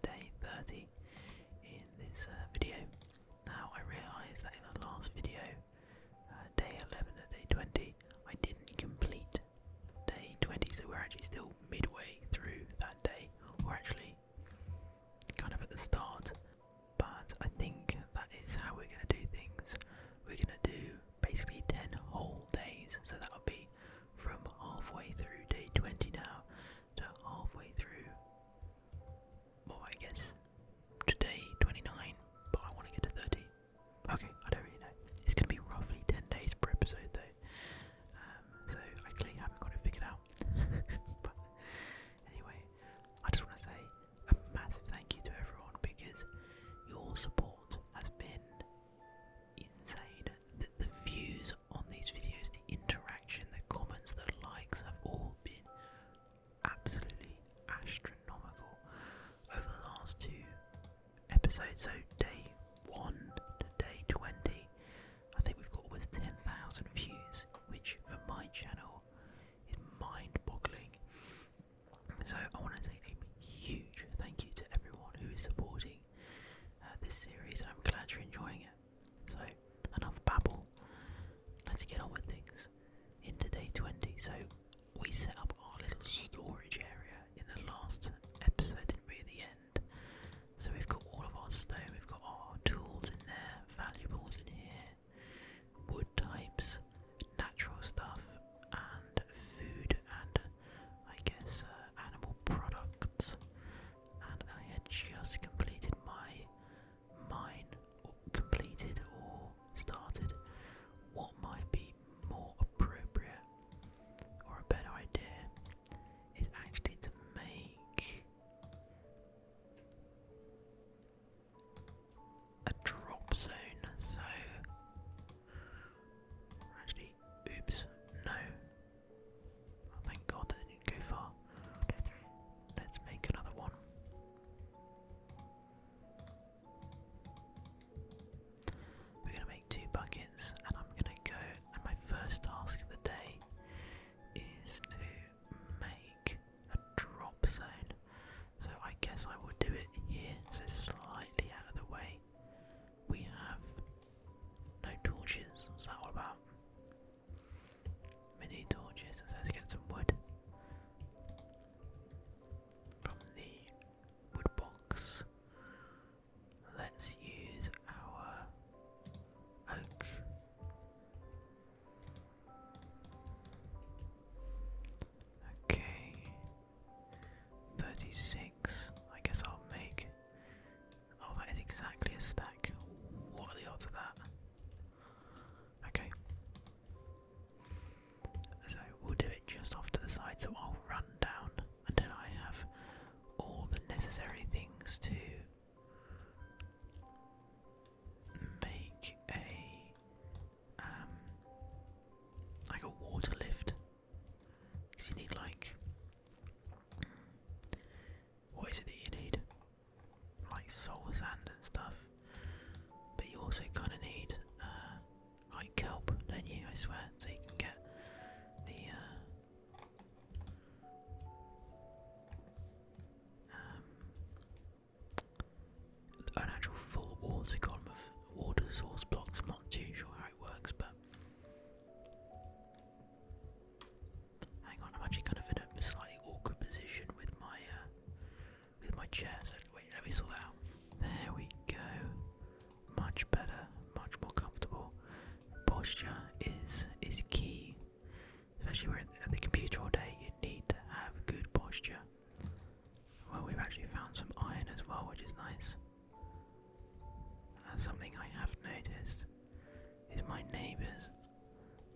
day 30 in this video. Now I realised that in the last video, day 11 and day 20, I didn't complete day 20, so we're actually still midway through that day, or actually kind of at the start. But I think that is how we're going to do things. We're going to do basically 10 whole days, so that'll be from halfway through day 20 now to halfway through, well, I guess to day 29, but I want to get to 30. Okay, I don't really know. It's going to be roughly 10 days per episode though, so I clearly haven't got it figured out. But anyway, I just want to say a massive thank you to everyone, because your support has been insane. The views on these videos, the interaction, the comments, the likes have all been absolutely astronomical over the last 2 episodes. So day 1 to day 20, I think we've got almost 10,000 views, which for my channel is mind-boggling. So I want to say a huge thank you to everyone who is supporting this series, and I'm glad you're enjoying it. So enough babble, let's get on with things. Into day 20, so we set up our little storage area in the last episode, didn't we, at the end? So we've got all of our stone, we've got our tools in there, valuables in here, wood types, natural stuff, and food, and I guess animal products. And I had just completed my mine, or completed or started what might be more appropriate or a better idea is actually to make a drop zone. So actually, oops, no. Oh, thank God that didn't go far. Let's make another one. We're going to make 2 buckets, and I'm going to go, and my first task of the day is to make a drop zone. So I guess I will do it here, so slightly out of the way. We have no torches. What's that all about? We need torches, so let's get some wood from the wood box. Let's use our oak. Okay, 36. I guess I'll make. Oh, that is exactly a stack. What are the odds of that? Okay. So we'll do it just off to the side, so I'll run down until I have all the necessary things to make a like a water lift, because you need like, what is it that you need? Like soul sand and stuff, but you also kind of need like kelp, don't you? I swear, so you can get the an actual full water column of water source blocks. I'm not too sure how it works, but hang on, I'm actually kind of in a slightly awkward position with my chair. So wait, let me sort that out. There we go. Much better, much more comfortable. Posture is key, especially when at the computer all day. You need to have good posture. Well, we've actually found some iron as well, which is nice. Something I have noticed is my neighbours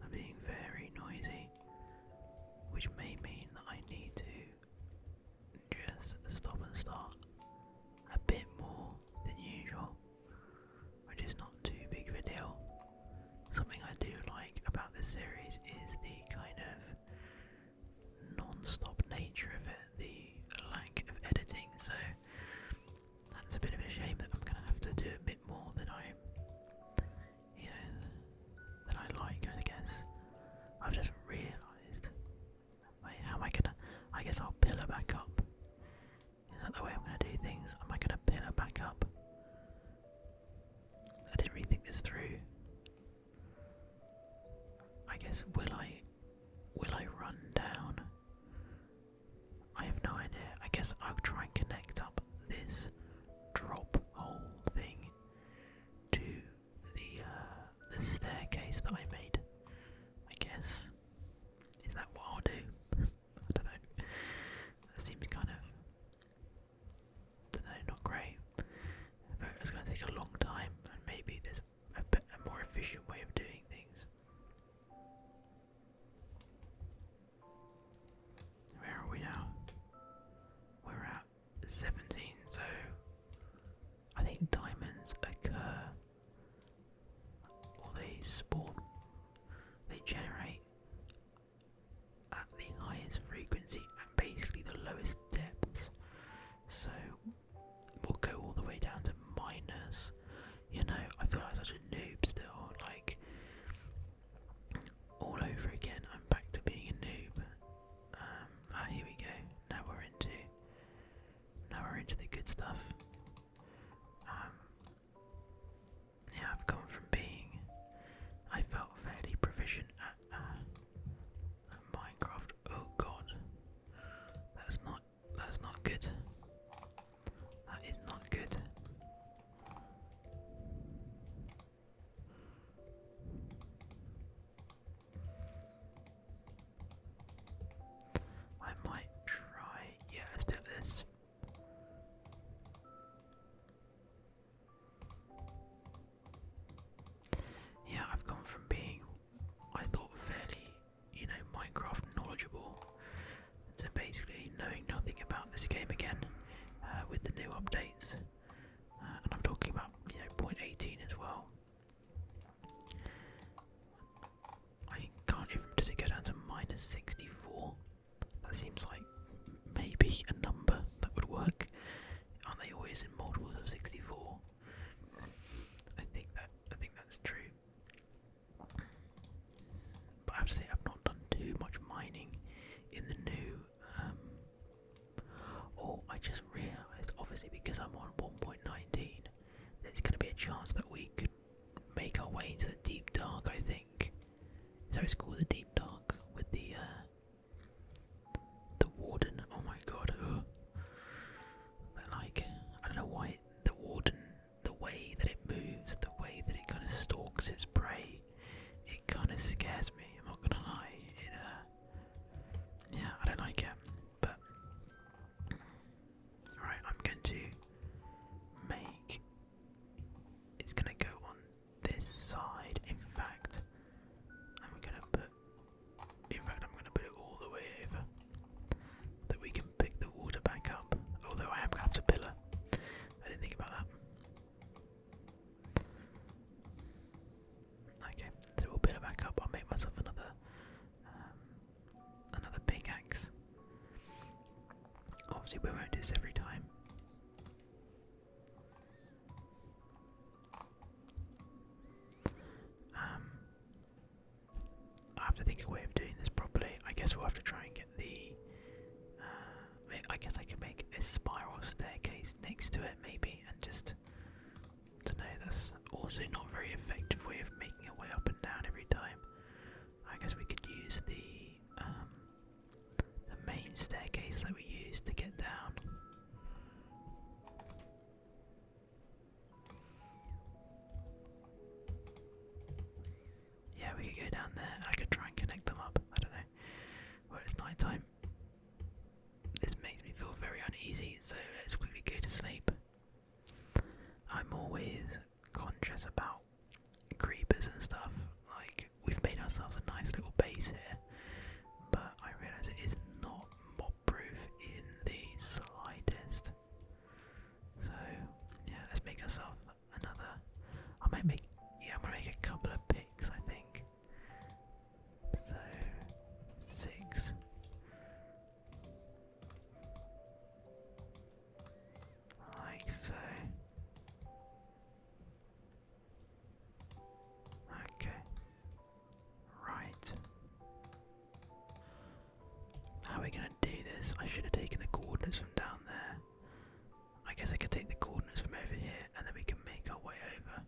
are being very noisy, which may mean that I need to just stop and start a bit this through. I guess will I run down? I have no idea. I guess I'll try and connect up this drop hole thing to the staircase that I made. I guess. Is that what I'll do? I don't know. That seems kind of, don't know, not great. But it's going to take a long time, and maybe there's a more efficient way of doing things. Where are we now? We're at 17, so I think diamonds occur, or they spawn, they generate at the highest frequency and basically the lowest depths. So we'll go all the way down to minus. You know, I feel like such a noob still, like all over again. I'm back to being a noob. Here we go. Now we're into the good stuff. Yeah, I've gone from being, I felt fairly proficient at Minecraft. Oh God, that's not good. That is not good. I might try. Yeah, let's do this. Yeah, I've gone from being, I thought, fairly, Minecraft knowledgeable to basically knowing nothing about this game again with the new updates. And I'm talking about, 0.18 as well. I can't even, does it go down to minus 64? That seems like maybe a number that would work. Aren't they always in multiples of 64? I think that's true. But I have to say I've not done too much mining in the new I just realised, obviously because I'm on 1.19, there's going to be a chance that we could make our way into the deep dark, I think. So it's called the deep dark with the warden. Oh my god. Like, I don't know why the warden, the way that it moves, the way that it kind of stalks its prey, it kind of scares me, I'm not gonna lie. Yeah, I don't like it. But right, I'm going to make, it's gonna go on this side. In fact, I'm gonna put it all the way over, that we can pick the water back up. Although I am gonna have to pillar. I didn't think about that. Okay, so we'll pillar back up. I'll make myself another pickaxe. Obviously we won't do this every time. I have to think of a way of doing this properly. I guess we'll have to try and get the I guess I can make a spiral staircase next to it maybe, and just, don't know, that's also not a very effective way of making a way up and down every time. I guess we could use the main staircase that we used to get down. Yeah, we could go down there and I could try and connect them up. I don't know. Well, it's night time. This makes me feel very uneasy, so let's quickly go to sleep. I'm always conscious about creepers and stuff. Like, we've made ourselves a nice little base here, but I realise it is not mob proof in the slightest. So yeah, let's make ourselves another. I'm gonna make a couple of picks, I think. So 6. Like so. Okay. Right. How are we gonna do this? I should have taken the coordinates from down there. I guess I could take the coordinates from over here and then we can make our way over.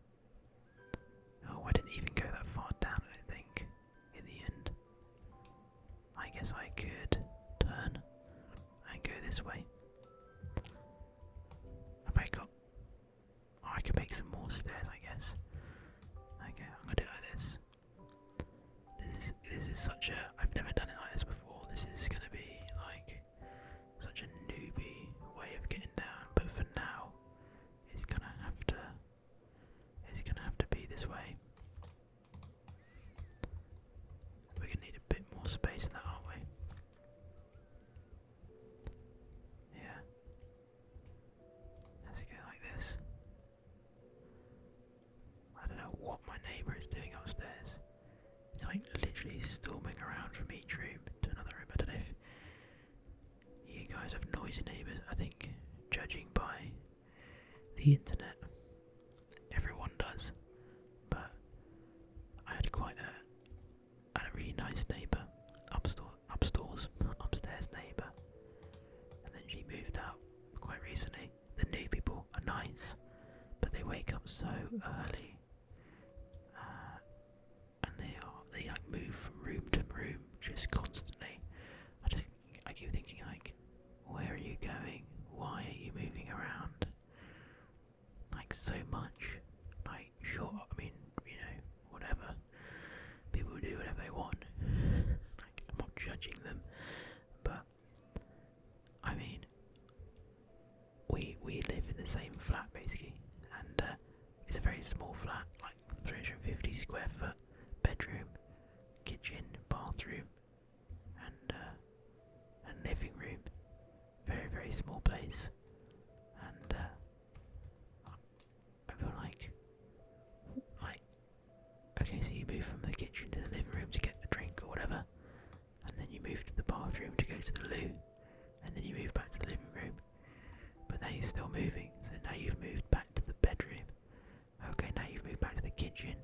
I've never done it like this before. This is gonna be like such a newbie way of getting down, but for now, it's gonna have to be this way. We're gonna need a bit more space in that, aren't we? Yeah. Let's go like this. I don't know what my neighbour is doing upstairs. He's like literally storming around from each room to another room. I don't know if you guys have noisy neighbours. I think, judging by the internet, everyone does. But I had a really nice neighbour, upstairs neighbour, and then she moved out quite recently. The new people are nice, but they wake up so early, and they like move from room to room just constantly. I keep thinking like, where are you going? Why are you moving around? Like so much. Like sure, I mean, whatever. People do whatever they want. Like I'm not judging them, but I mean, we live in the same flat basically, and it's a very small flat, like 350 square foot, bedroom, kitchen, bathroom, and living room. Very, very small place, and I feel like, okay, so you move from the kitchen to the living room to get a drink or whatever, and then you move to the bathroom to go to the loo, and then you move back to the living room, but now you're still moving, so now you've moved back to the bedroom. Okay, now you've moved back to the kitchen.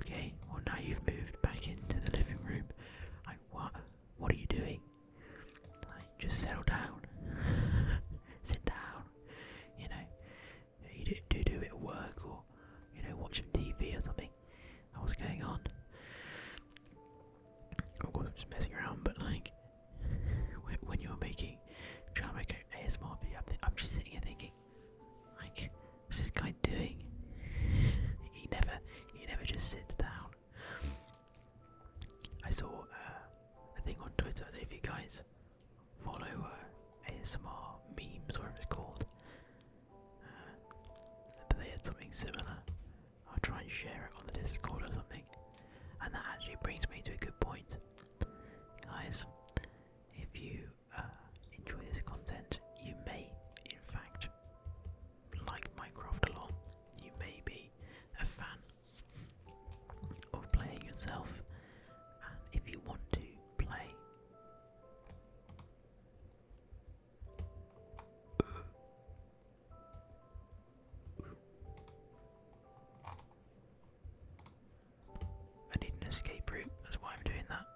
Okay, well now you've moved back into the living room. Like what? What are you doing? Like just settle down. Sit down. You do a bit of work, or watch some TV or something. What's going on? Of course I'm just messing around, but like when you're trying to make an ASMR video, I'm just sitting here thinking, like, what's this guy doing? He never just sits down. I saw a thing on Twitter. I don't know if you guys follow ASMR memes, or whatever it's called. But they had something similar. I'll try and share it on the Discord or something. And that actually brings me to a good point. Guys, if you enjoy this content, you may, in fact, like Minecraft a lot. You may be a fan of playing yourself, and if you want to play I need an escape route, that's why I'm doing that.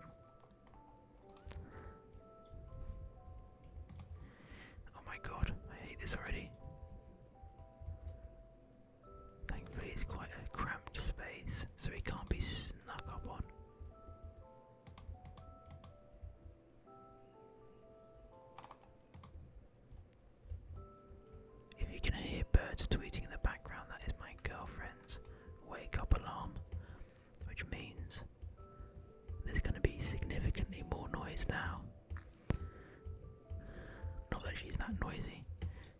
Oh my god, I hate this already. Thankfully it's quite a cramped space, so he can't be snuck up on. If you can hear birds tweeting in the background, that is my girlfriend's wake up alarm, which means there's going to be significantly more noise now. Not that she's that noisy,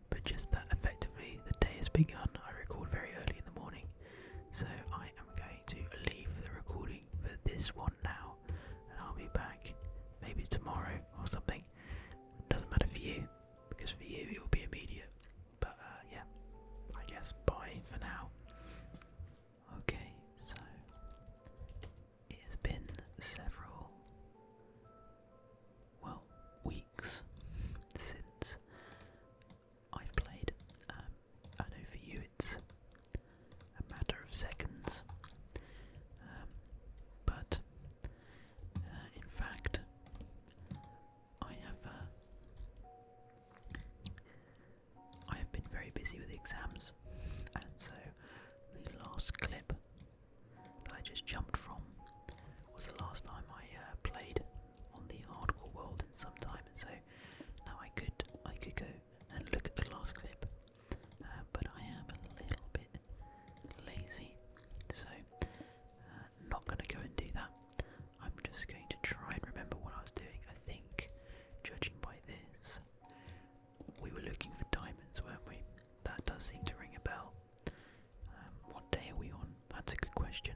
but just that effectively the day has begun. I record very early in the morning, so I am going to leave the recording for this one now, and I'll be back maybe tomorrow or something. Doesn't matter for you, because for you it will be immediate. But yeah, I guess bye for now. Okay, so it has been several, weeks since I've played. I know for you it's a matter of seconds, but in fact I have been very busy with exams, and so the last clip that I just jumped from was the last time I played on the hardcore world in some time, and so now I could go and look at the last clip, but I am a little bit lazy, so not going to go and do that. I'm does seem to ring a bell. What day are we on? That's a good question.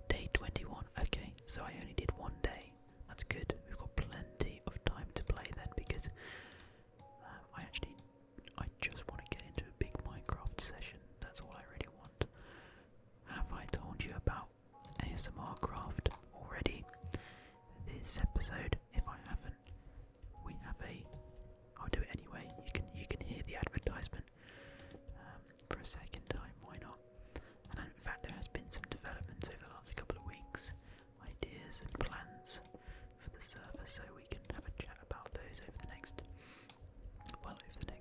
Day 21. Okay, so I only did one day. That's good. We've got plenty of time to play then, because I just want to get into a big Minecraft session. That's all I really want. Have I told you about ASMR Craft already? This episode, if I haven't, we have I'll do it anyway. You can hear the advertisement for a second time. Why not? And in fact, there has been some developments over the last couple of weeks, ideas and plans for the server, so we can have a chat about those over the next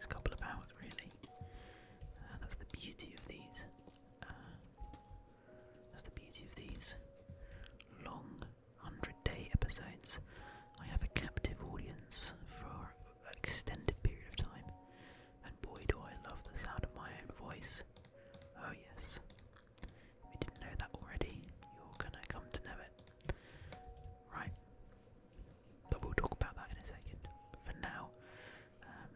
couple of hours, really. That's the beauty of these. Long 100-day episodes. I have a captive audience for an extended period of time, and boy, do I love the sound of my own voice. Oh yes. If you didn't know that already, you're gonna come to know it. Right. But we'll talk about that in a second. For now,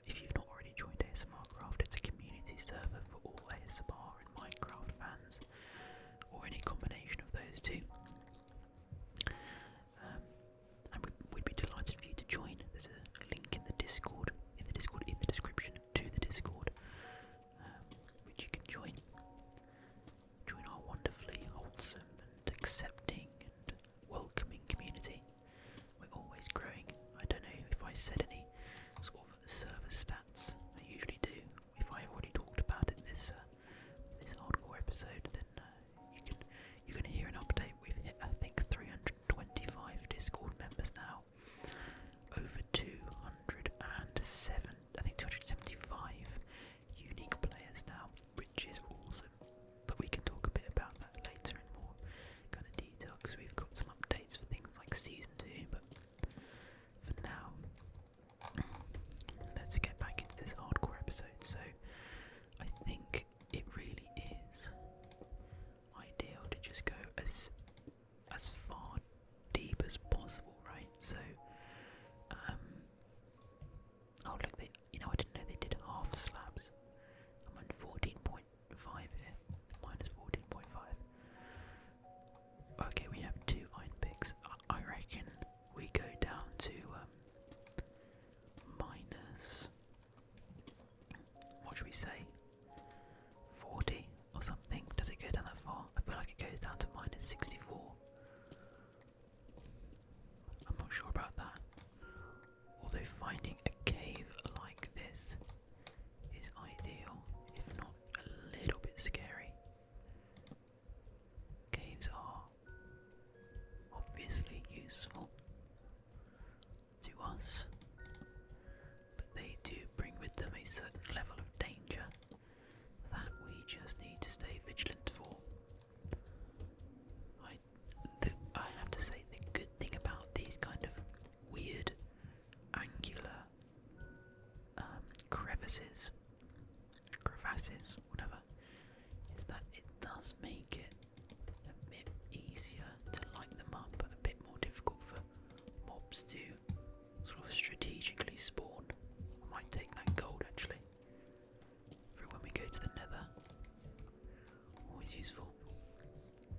if you've not already joined ASMR Craft, it's a community server for all ASMR and Minecraft fans, or any combination of those two. And we'd be delighted for you to join. There's a link in the Discord, in the description to the Discord, which you can join. Join our wonderfully wholesome and accepting and welcoming community. We're always growing. I don't know if I said any sort of server stats. I usually do. If I've already talked about it this hardcore episode, then you can hear an update. We've hit, I think, 325 Discord members now. Over 275 unique players now, which is awesome. But we can talk a bit about that later in more kind of detail, because we've got some updates for things like Season 2, but for now, let's get back into this hardcore episode. So, I think it really is ideal to just go as far deep as possible, right? So, oh look, I didn't know they did half slabs. I'm on 14.5 here, minus 14.5. Okay, we have 2 iron picks. I reckon we go down to minus, what should we say, 40 or something. Does it go down that far? I feel like it goes down to minus 64. I'm not sure about that. Although finding a cave like this is ideal, if not a little bit scary. Caves are obviously useful to us, but they do bring with them a certain level of danger that we just need to stay vigilant for. I have to say, the good thing about these kind of weird angular crevasses, whatever, is that it does make it a bit easier to light them up, but a bit more difficult for mobs to sort of strategically spawn. I might take that gold actually for when we go to the Nether. Always useful.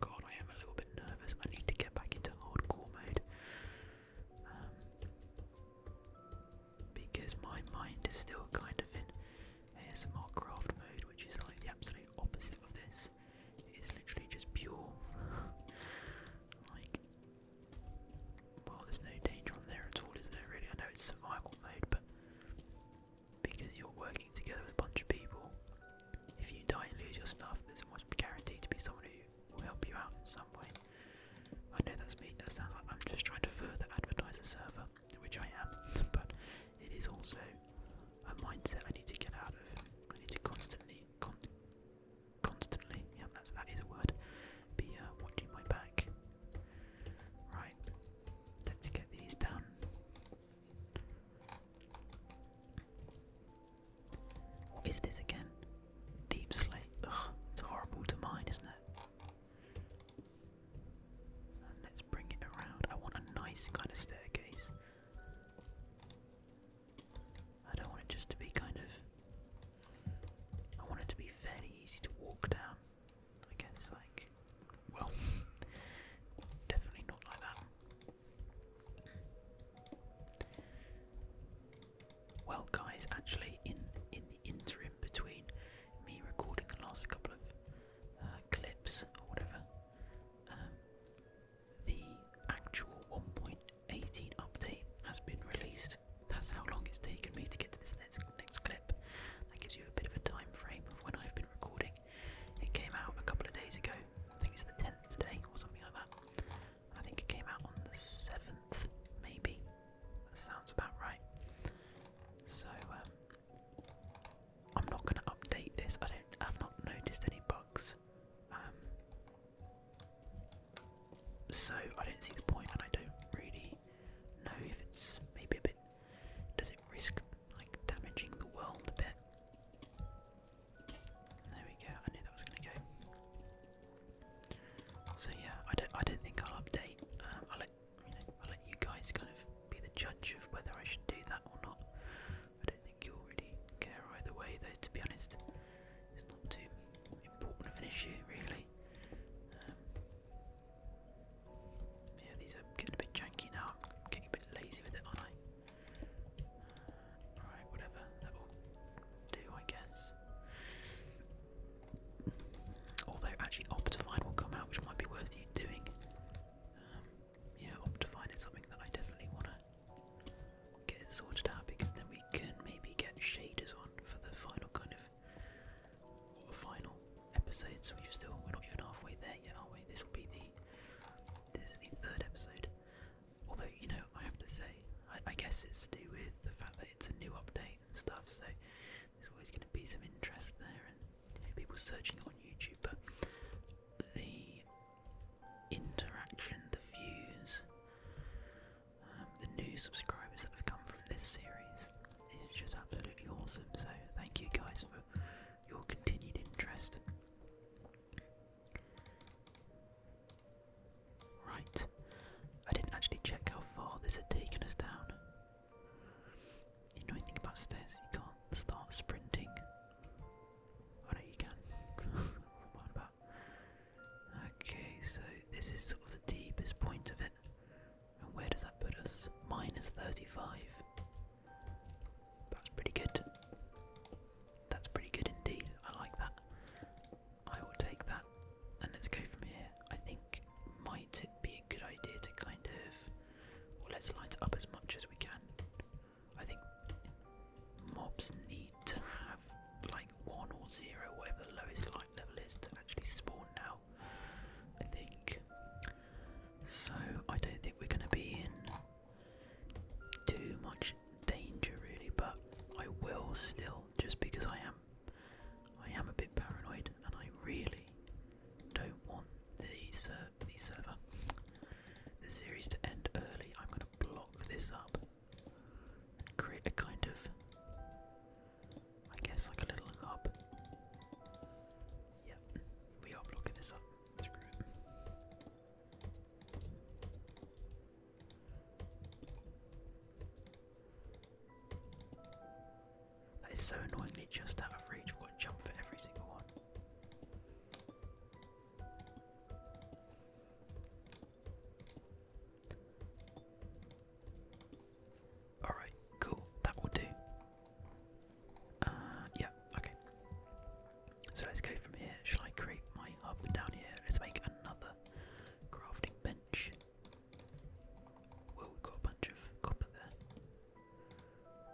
God, I am a little bit nervous. I need to get back into hardcore mode. Because my mind is still kind of in ASMR Craft mode, which is like the absolute opposite of this. It is literally just pure, like, well, there's no danger on there at all, is there really? I know it's survival mode, but because you're working together with a bunch of people, if you die and lose your stuff, there's almost guaranteed to be someone who will help you out in some way. I know that's me. That sounds like I'm just trying to further advertise the server, which I am, but it is also a mindset I need to get out of. I need to constantly, yeah, that is a word, be watching my back. Right, let's get these done. What is this again? Deep slate. Ugh, it's horrible to mine, isn't it? And let's bring it around. I want a nice kind of staircase. I don't want it just to be kind of so I don't see the point, and I don't really know if it's maybe a bit. Does it risk like damaging the world a bit? There we go. I knew that was going to go. So yeah, I don't think I'll update. I'll let you guys kind of be the judge of whether I should do that or not. I don't think you'll really care either way, though. To be honest, it's not too important of an issue, really. Yeah, these are getting a bit janky now. I'm getting a bit lazy with it, aren't I? Alright, whatever. That will do, I guess. Although, actually, Optifine will come out, which might be worth you doing. Yeah, Optifine is something that I definitely want to get it sorted out, because then we can maybe get shaders on for the final kind of final episodes. We're not even halfway there yet, are we? This is the third episode. Although, you know, I have to say, I guess it's to do with the fact that it's a new update and stuff, so there's always going to be some interest there, and people searching it on YouTube, but the interaction, the views, the new subscribers that have come from this series is just absolutely awesome, so thank you guys for your continued interest. Right, I didn't actually check how far this had taken us down. You know anything about stairs? You can't start sprinting. Oh no, you can. What about? Okay, so this is sort of the deepest point of it. And where does that put us? Minus 35. That's pretty good. That's pretty good indeed. I like that. I will take that. And let's go from here. I think, might it be a good idea to kind of, well, let's light it up as much as we can. I think mobs need to have like 1 or 0, whatever the lowest light level is, to actually spawn now, I think. So I don't think we're going to be in too much danger really, but I will still, just because I am a bit paranoid, and I really don't want the series to end early. I'm going to block this up and create a kind of, I guess, like a little hub. Yep, we are blocking this up. Screw it. That is so annoyingly just out of reach. I've got to jump for every single one. Alright, cool. That will do. Yeah, okay. So let's go from here. Shall I create my hub down here? Let's make another crafting bench. Well, we've got a bunch of copper there.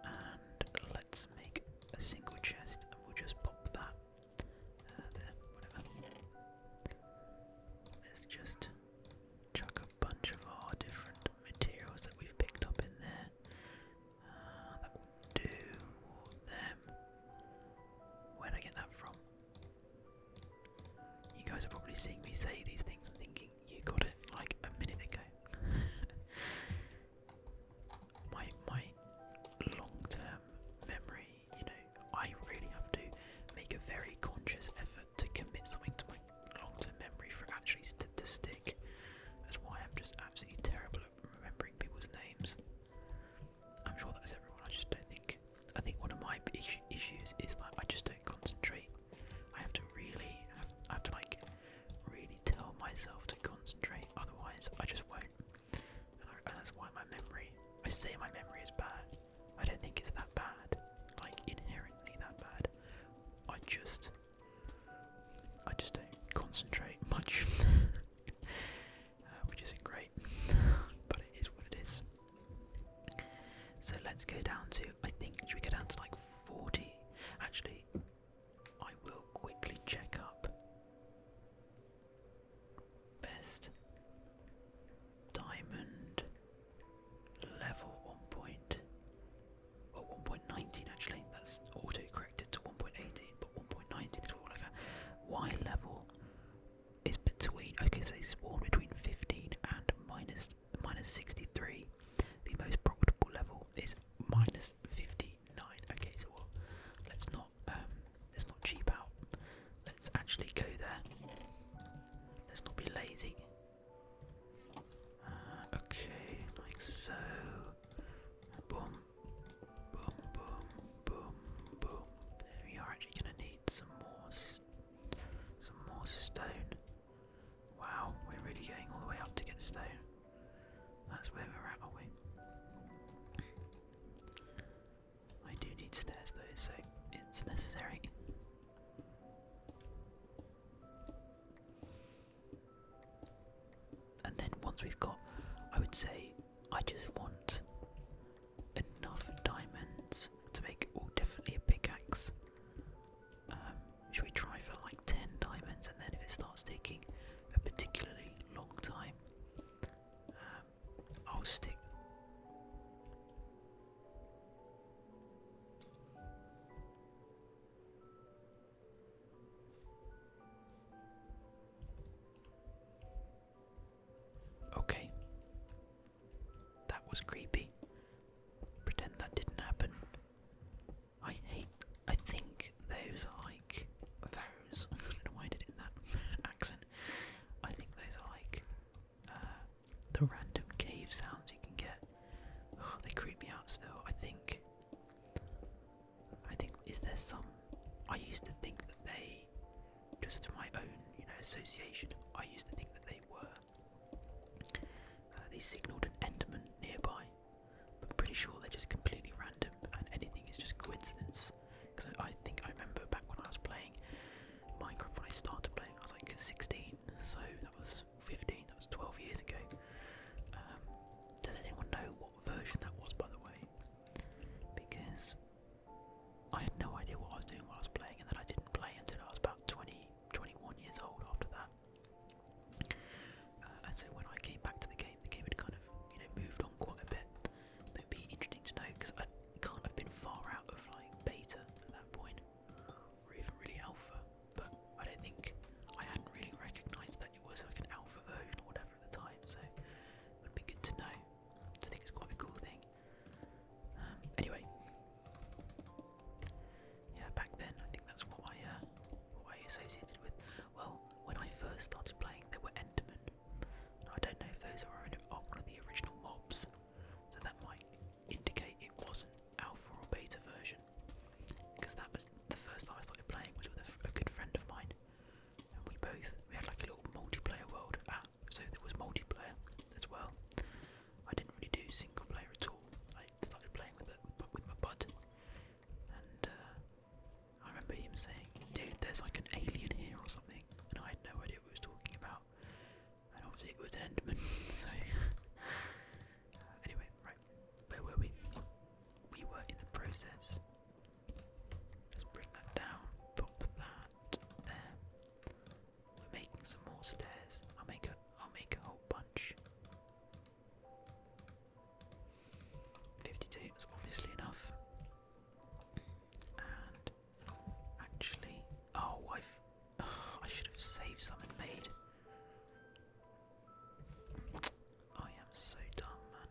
And let's make a single chest, and we'll just pop that there, whatever. Let's just chuck a bunch of our different materials that we've picked up in there. That will do. All them. Where'd I get that from? You guys have probably seen redstone. That's where we're at, are we? I do need stairs though, so it's necessary. And then once we've got, I would say, I just want enough diamonds to make, definitely a pickaxe. Should we try for like 10 diamonds, and then if it starts taking a particularly long time, I'll stick. Okay. That was creepy. Pretend that didn't happen. I think those are like those. I don't know why I did it in that accent. I think those are like the random cave sounds you can get. Oh, they creep me out still. I think is there some? I used to think that they, just to my own, association. I used to think that they were. They signalled an enderman nearby, but I'm pretty sure they're just completely random, and anything is just coincidence. Because I think I remember back when I was playing Minecraft, when I started playing, I was like 16, so that was 15, that was 12 years ago. Does anyone know what version that was, by the way? Because I had no idea what I was doing while I was playing, and then I didn't play until I was about 20, 21 years old after that. And so when I came back to the game had kind of, moved on quite a bit. But it'd be interesting to know, because I can't have been far out of like beta at that point, or even really alpha. But I don't think I hadn't really recognised that it was like an alpha version or whatever at the time. So it would be good to know. I think it's quite a cool thing. Anyway, yeah, back then I think that's what I associated with. Well, when I first started playing, there were endermen. I don't know if those are one of the original mobs, so that might indicate it wasn't alpha or beta version, because that was the first time I started playing was with a good friend of mine, and we had like a little multiplayer world. So there was multiplayer as well. I didn't really do single player at all. I started playing with my bud, and I remember him saying, "Dude, there's like an alien here or something," and I had no idea what he was talking about. And obviously it was an enderman. So anyway, right, where were we? We were in the process. Let's bring that down, pop that there. We're making some more stairs. I'll make a whole bunch. 52 is obviously enough. And actually, I should have saved some and made. I am so dumb, man.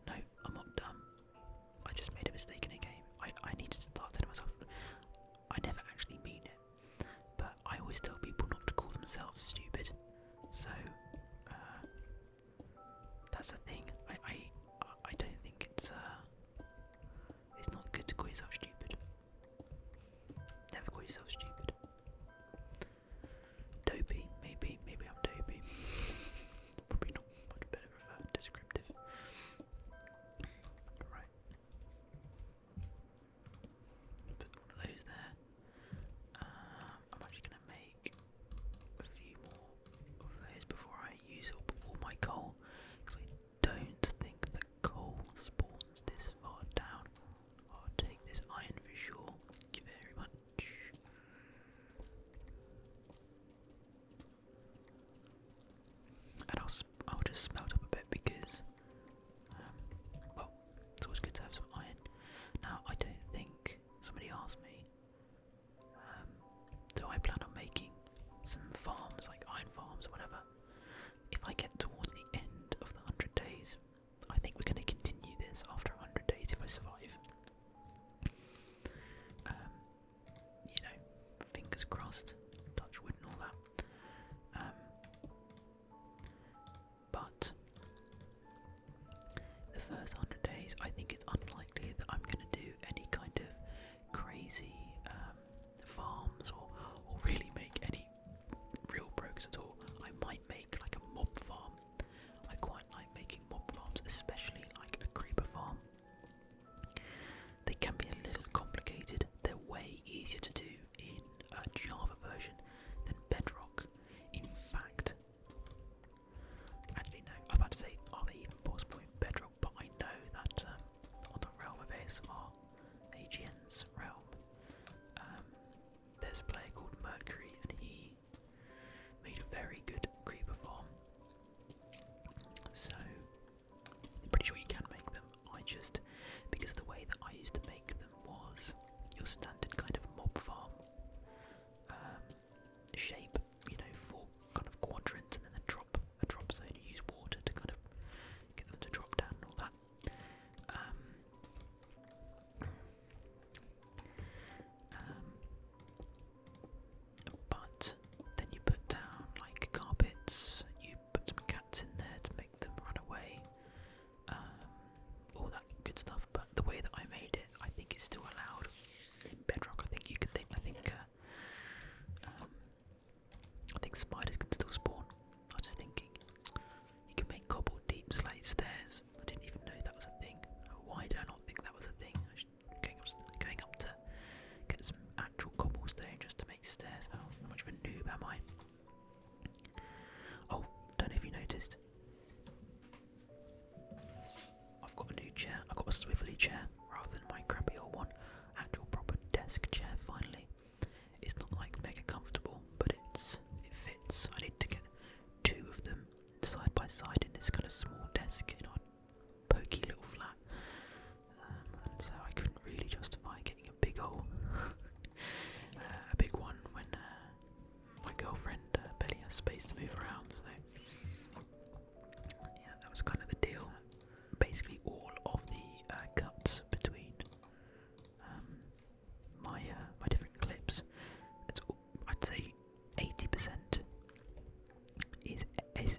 No, I'm not dumb. I just made a mistake in a game. I need to start telling myself. I never actually mean it, but I always tell people not to call themselves stupid. So that's the thing. I don't think it's not good to call yourself stupid. Never call yourself stupid. Dopey, maybe I'm dopey. Probably not much better of a descriptive. Right. Put one of those there. I'm actually gonna make a few more of those before I use up all my coal, because I don't think that coal spawns this far down. I'll take this iron for sure. Thank you very much. And I'll just smelt up a bit because, well, it's always good to have some iron. Now, I don't think, somebody asked me, do I plan on making some farms, like iron farms or whatever? If I get towards the end of the 100 days, I think we're going to continue this after 100 days if I survive. Fingers crossed, touch wood and all that. But the first 100 days, I think it's unlikely that I'm going to do any kind of crazy farms or really make any real progress at all. I might make like a mob farm easier to do in a Java version than Bedrock. In fact, actually no, I'm about to say, are they even possible in Bedrock? But I know that on the realm of ASMR, AGN's realm, there's a player called Mercury, and he made a very good creeper farm. So I'm pretty sure you can make them. Because the way that I used to make them was your standard kind of mob farm shape, you know, 4 kind of quadrants, and then a drop zone. You use water to kind of get them to drop down and all that. But then you put down like carpets, you put some cats in there to make them run away, all that good stuff. But the way that I made it, I think it's still allowed in Bedrock. I think you could think. I think spiders can still spawn. I was just thinking, you can make cobbled deep slate stairs. I didn't even know that was a thing. Why did I not think that was a thing? Going up to get some actual cobblestone just to make stairs. How much of a noob am I? Oh, don't know if you noticed. I've got a new chair. I've got a swivelly chair rather than my crappy old one. Actual proper desk chair finally. It's not like mega comfortable, but it fits. I need to get 2 of them side by side in this kind of small desk in our pokey little flat. And so I couldn't really justify getting a big old, a big one when my girlfriend barely has space to move around. So yeah, that was kind of the deal. Basically, all of the cuts between my different clips, I'd say 80%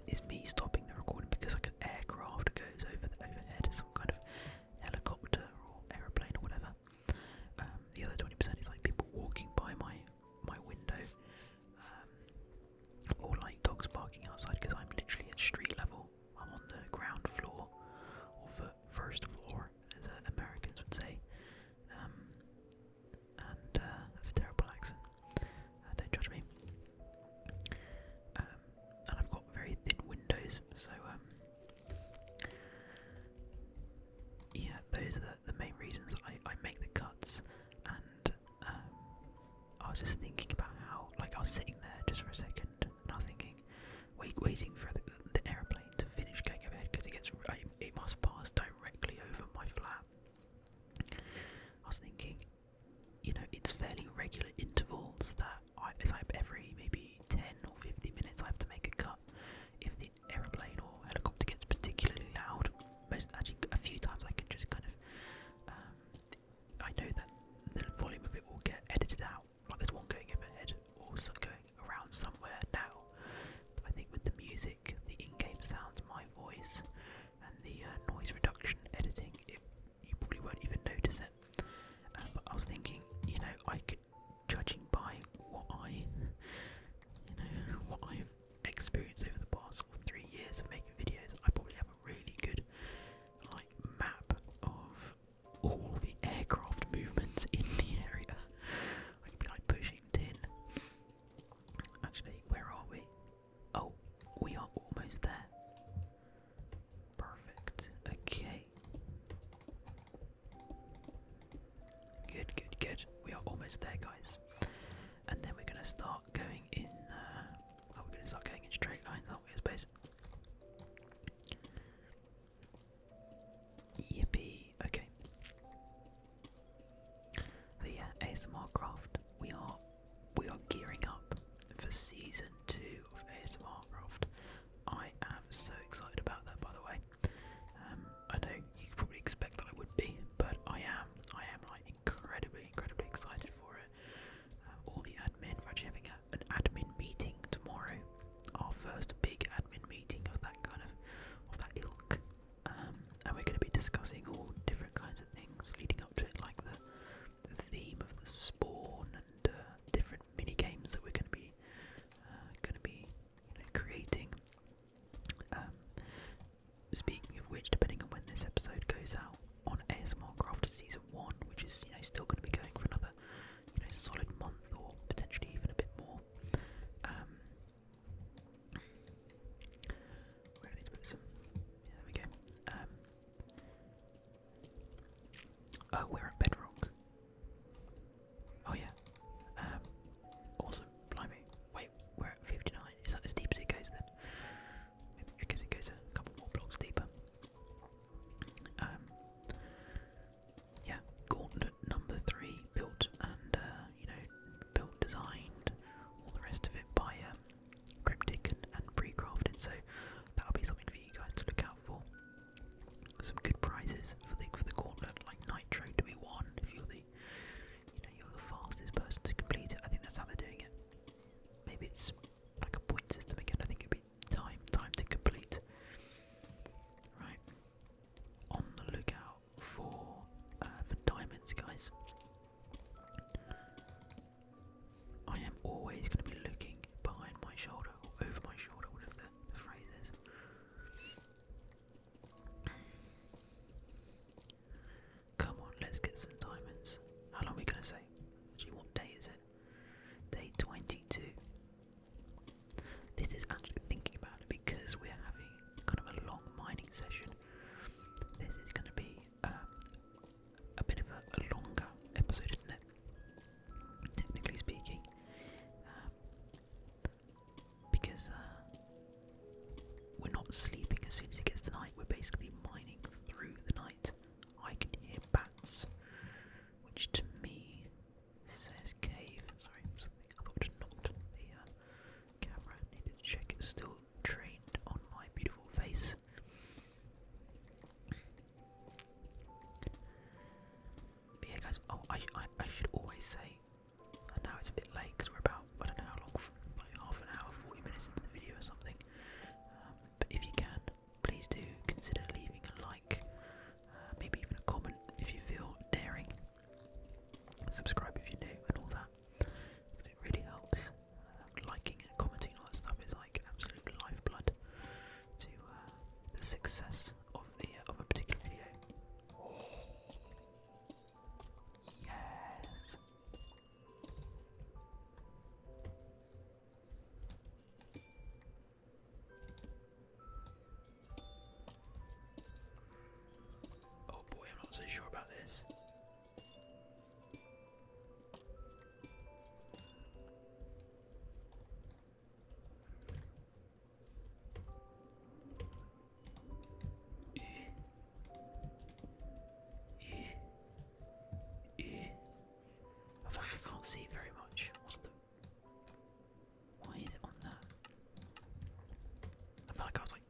is me stopping the recording because like an aircraft goes overhead, some kind of helicopter or aeroplane or whatever. The other 20% is like people walking by my window, or like dogs barking outside, because I'm literally at street level. I'm on the ground floor, or first floor, as Americans would say. And that's a terrible accent. Don't judge me. And I've got very thin windows, so yeah, those are the main reasons that I make the cuts. And I was just thinking about how, like, I was sitting there just for a second, and I was thinking, waiting for the aeroplane to finish going overhead, because it must pass directly over my flat. I was thinking, you know, it's fairly regular intervals that it's like every maybe 10 or 15 minutes I have to make a cut. If the aeroplane or helicopter gets particularly loud, actually a few times I can just kind of, I know that the volume of it will get edited out. Like there's one going overhead or some going around somewhere now. But I think with the music, the in-game sounds, my voice, and the noise reduction editing, you probably won't even notice it. But I was thinking, you know, judging by what I've experienced over the past 3 years of making videos, I probably have a really good like map of all the aircraft movements in the area. I could be like pushing tin. Actually, where are we? Oh, we are almost there. Perfect. Okay. Good. We are almost there, guys. And then we're gonna start going in. We're gonna start going in straight lines, aren't we? I suppose. Yippee. Okay. So yeah, ASMR Craft. We are gearing up for season 2 of ASMR Craft. I am so excited about that, by the way. I know you could probably expect that I would be, but I am like incredibly excited for it. All the admin, we're actually having an admin meeting tomorrow. Our first big admin meeting of that ilk. And we're going to be discussing all different kinds of things leading up to it, like the theme of the spawn and different mini games that we're going to be designed, all the rest of it by Cryptic and pre-crafted. So that'll be something for you guys to look out for. Some good prizes for the gauntlet, like Nitro to be won if you're you're the fastest person to complete it. I think that's how they're doing it. Maybe it's like a point system again. I think it'd be time to complete. Right. On the lookout for diamonds, guys. I am always going to be looking behind my shoulder or over my shoulder, whatever the phrase is. Come on, let's get some diamonds. How long are we going to say? Gee, what day is it? Day 22. This is actually thinking about it because we're having kind of a long mining session. This is going to be a bit of a longer episode, isn't it? Technically speaking. Because we're not sleeping as soon as it gets to night. We're basically mining through the night. I can hear bats, which to me says cave. Sorry, I thought I just knocked the camera. Needed to check it's still trained on my beautiful face. But yeah, guys. Oh, I should always say. And now it's a bit late because we're about, I don't know how long, like half an hour, 40 minutes into the video or something. But if you can, please do consider leaving a like, maybe even a comment if you feel daring. Subscribe if you're new and all that, because it really helps. Liking and commenting and all that stuff is like absolute lifeblood to the success of a particular video. Yes. Oh boy, I'm not so sure about this. I feel like I can't see very much. Why is it on that? I felt like I was like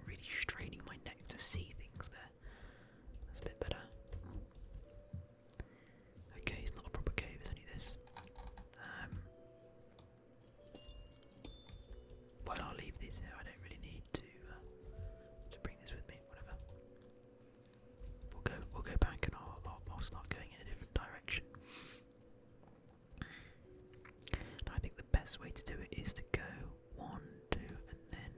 really straining my neck to see things there. That's a bit better. Okay, it's not a proper cave, it's only this. Well, I'll leave these here. I don't really need to bring this with me. Whatever. We'll go back and I'll start going in a different direction. And I think the best way to do it is to go 1, 2, and then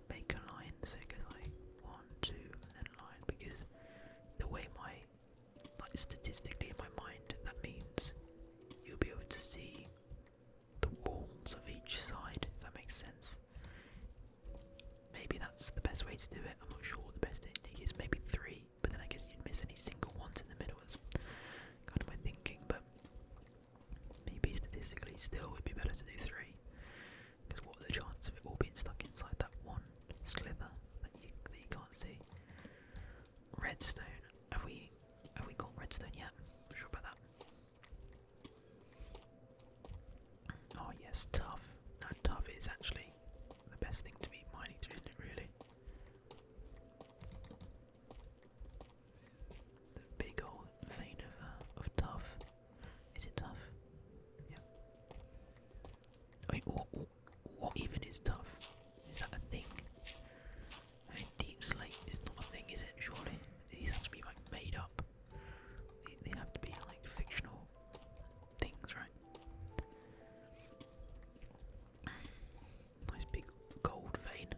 make a line. So it goes like 1, 2, and then a line. Because the way statistically in my mind, that means you'll be able to see the walls of each side, if that makes sense. Maybe that's the best way to do it. I'm not sure what the best technique is. Maybe 3, but then I guess you'd miss any single ones in the middle. Is kind of my thinking, but maybe statistically still it would be better to do 3. Because what are the chances of it all being stuck inside that one slither that you can't see? Redstone. Have we got redstone yet? Not sure about that. Oh yes, tough. No, tough is actually the best thing to be mining through, isn't it, really? The big old vein of tough. Is it tough? Yeah. I mean, what even is tough? Is that a thing? I mean, deep slate is not a thing, is it? Surely these have to be like made up. They have to be like fictional things, right? Nice big gold vein.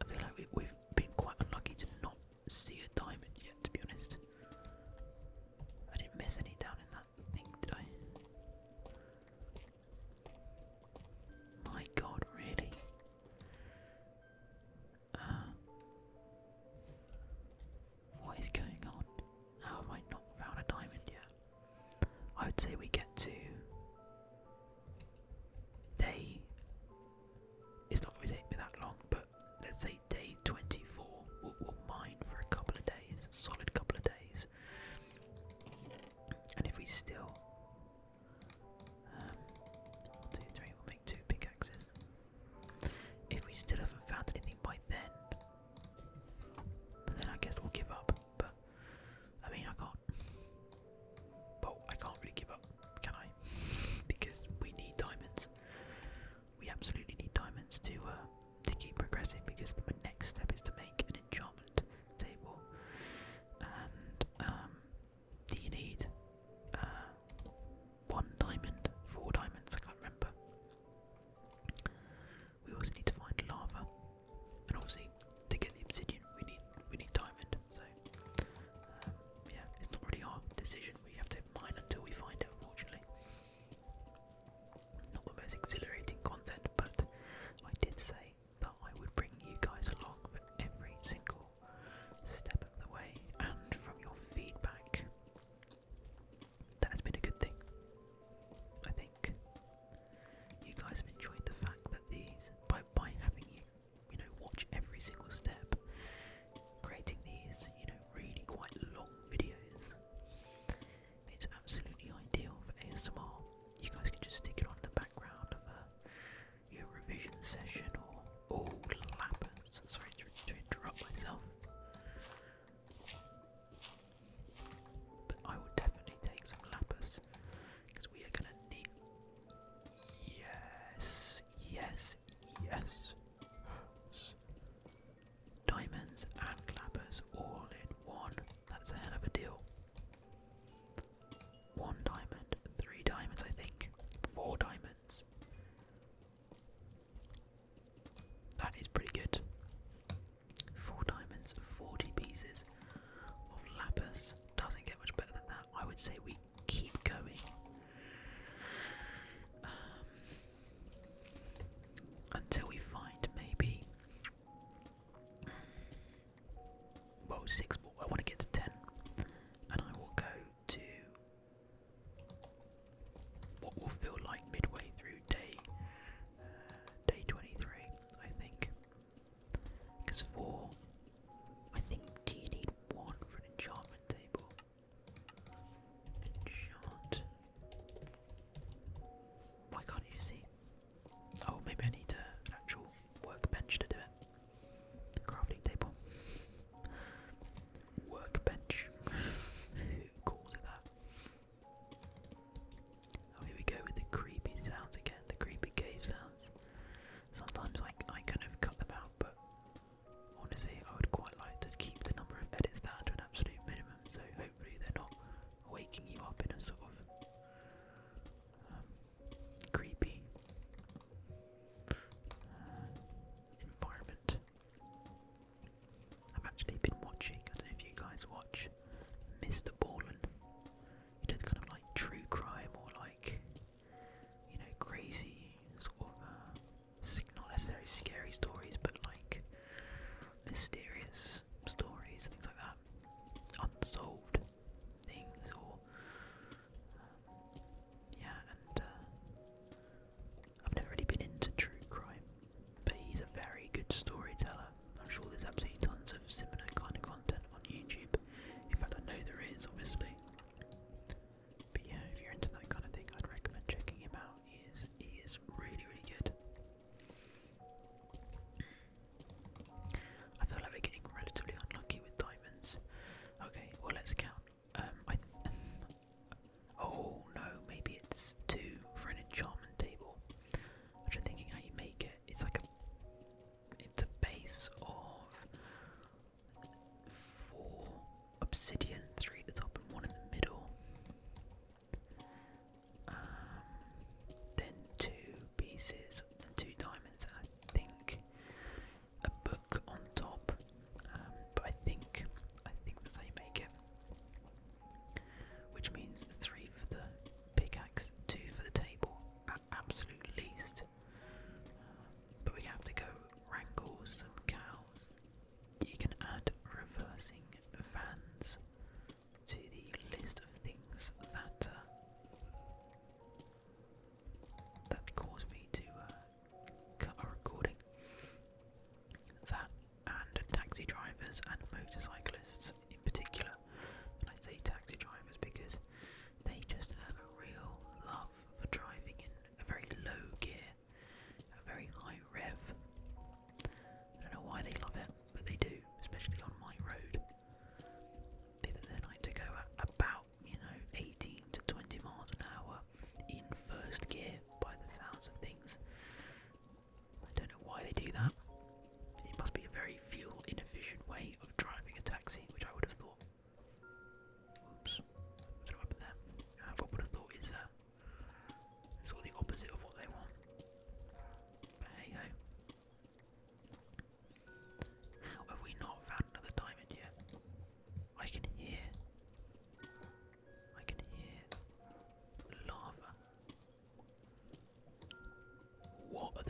I feel like we've been quite unlucky to not see a diamond yet, to be honest. I didn't miss any down in that thing, did I? My god, really? What is going on? How have I not found a diamond yet? I would say we get to day. It's not going to take me that long, but let's say day 24. We'll mine for a couple of days, a solid couple of days. And if we still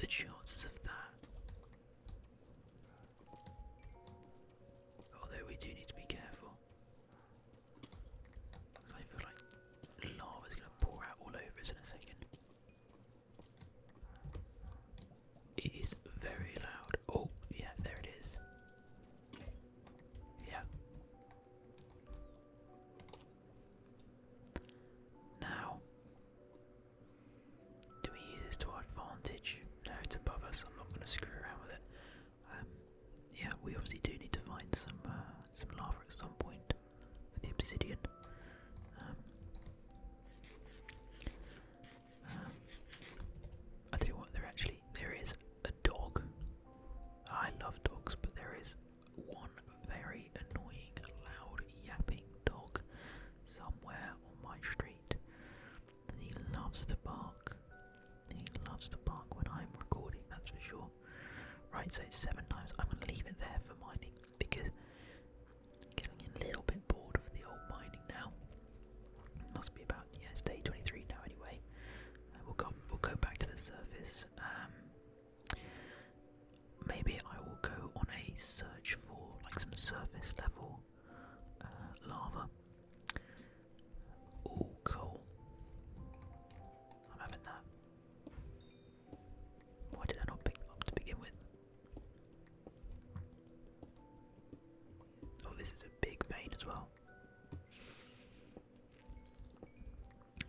the chances of that? Although we do need to be careful. I feel like lava's going to pour out all over us in a second. It is very loud. Oh, yeah, there it is. Yeah. Now, do we use this to our advantage? No, it's above us. I'm not going to screw around with it. Yeah, we obviously do need to find some lava at some point with the obsidian. I tell you what, there is a dog. I love dogs, but there is one very annoying, loud, yapping dog somewhere on my street. He loves to bark. He loves to bark when I'm recording, that's for sure. Right, so 7 times. I'm going to leave it there for mining because I'm getting a little bit bored of the old mining now. Must be about, yeah, it's day 23 now anyway. We'll go back to the surface. Maybe I will go on a search for like some surface level lava. Ooh, coal. I'm having that. Why did I not pick that up to begin with? Oh, this is a big vein as well.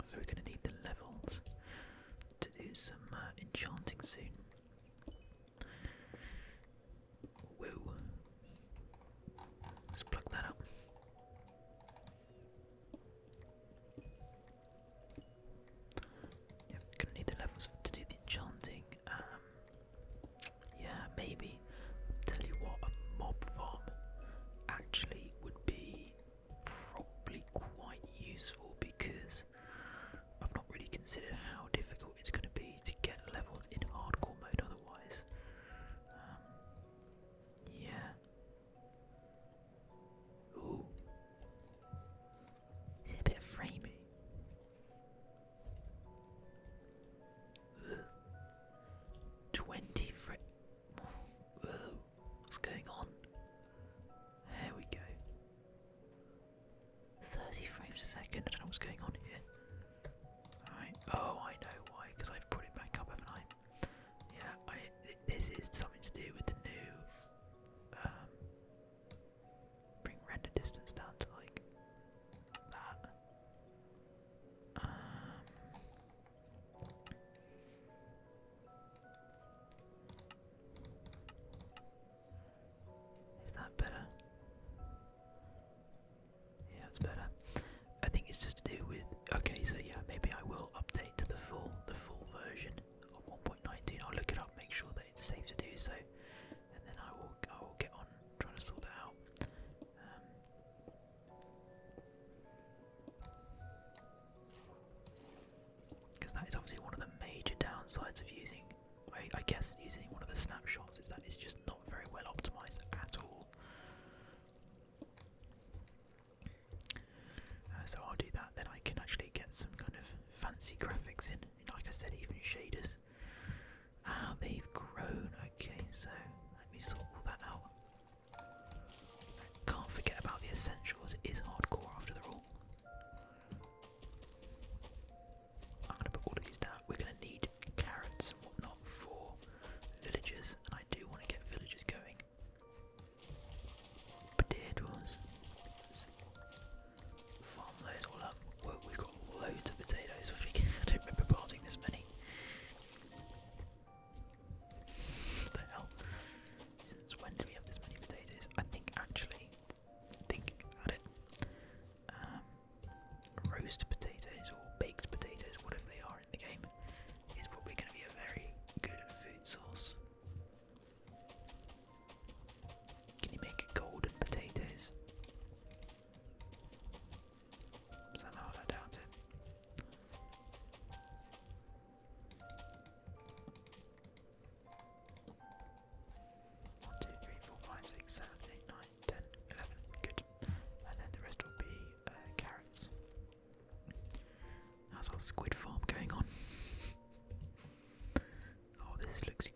So we're going to need the levels to do some enchanting soon. Woo. Let's plug that up. Yep, gonna need the levels to do the enchanting. Yeah, maybe. Tell you what, a mob farm actually would be probably quite useful because I've not really considered how difficult it's going to be to get levels in hardcore mode otherwise. Yeah. Ooh. Is it a bit framey? 20 frame. What's going on? There we go. 30 frames a second. I don't know what's going on here. Alright. Oh, I know why. Because I've brought it back up, haven't I? Yeah. This is something to do with the new. Bring render distance down to like that. Is that better? Yeah, it's better. I think it's just to do with. Okay, so yeah, maybe I will update to the full version of 1.19. I'll look it up, make sure that it's safe to do so, and then I will get on trying to sort that out. Because that is obviously one of the major downsides of using, I guess, using one of the snapshots is that it's just not very well optimized at all. So I'll do that, then I can actually get some kind of fancy graphics in, like I said, even shaders. Ah, they've grown. Okay, so let me sort all that out. Can't forget about the essentials. It is hardcore after all. I'm going to put all of these down. We're going to need carrots and whatnot for villagers, and I do want to get villagers going. Potatoes. Farm those all up. Whoa, we've got loads of potatoes. I don't remember planting this many. What the hell? Since when do we have this many potatoes? I think actually, thinking about it, roast potatoes or baked potatoes, whatever they are in the game, is probably going to be a very good food source. Can you make golden potatoes? Somehow I doubt it. 1, 2, 3, 4, 5, 6, 7, 8, 9, 10, 11. Good. And then the rest will be carrots. How's our squid farm going on? Oh, this looks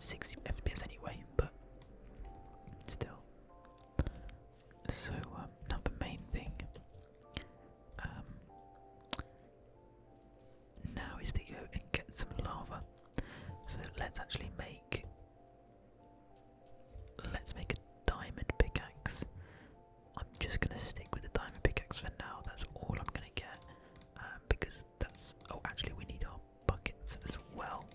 60 FPS anyway, but still. So now the main thing now is to go and get some lava. So let's actually let's make a diamond pickaxe. I'm just gonna stick with the diamond pickaxe for now. That's all I'm gonna get because that's. Oh, actually, we need our buckets as well.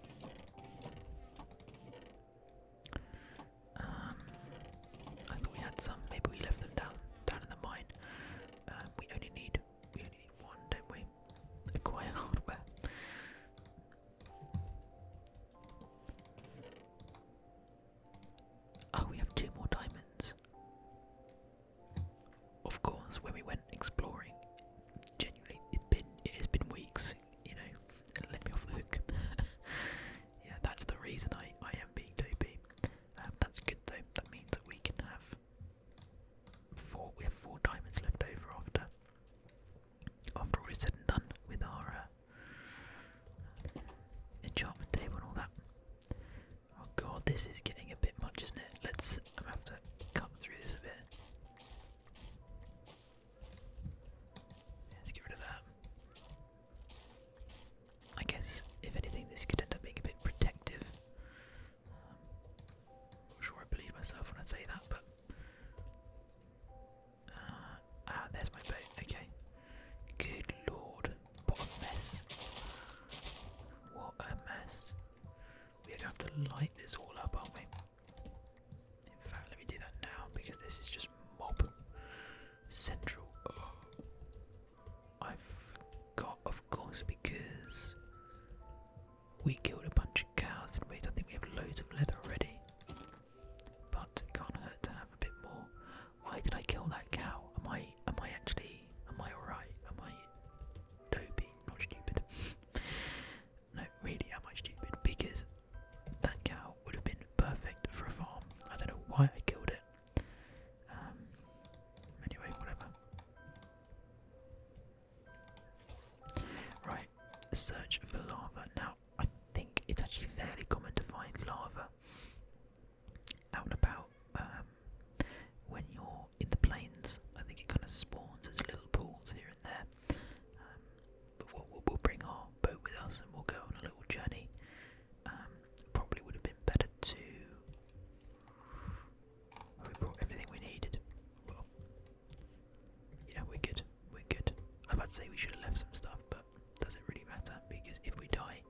I thought we had some. Maybe we left them down in the mine. We only need one, don't we? Acquire hardware. Oh, we have 2 more diamonds. Of course, when we went exploring, genuinely, it has been weeks. You know, let me off the hook. Yeah, that's the reason I am being dopey. That's good though. That means that we can have 4. We have 4 diamonds left over after all is said and done with our enchantment table and all that. Oh god, this is getting a bit much, isn't it? I'm gonna have to cut through this a bit. Let's get rid of that. I guess if anything, this could end up being a bit protective. Not sure I believe myself when I say that, but there's my boat. Okay. Good lord, what a mess! What a mess! We're gonna have to light this all up, aren't we? In fact, let me do that now because this is just mob central. Oh. I forgot, of course, because we killed a bunch of cows, didn't we? I think we have loads of leather already, but it can't hurt to have a bit more. Why did I kill that cow? Am I alright? Am I dopey? Not stupid. No, really, am I stupid? Because that cow would have been perfect for a farm. I don't know why I killed it. Anyway, whatever. Right, search for lava. Now, I think it's actually fairly common to find lava out and about when you're in the plains. I think it kind of spawns as little pools here and there. But we'll bring our boat with us and we'll go on a little journey. Probably would have been better to. We brought everything we needed. Well, yeah, we're good. We're good. I was about to say we should have left some stuff, but does it really matter? Because if we die,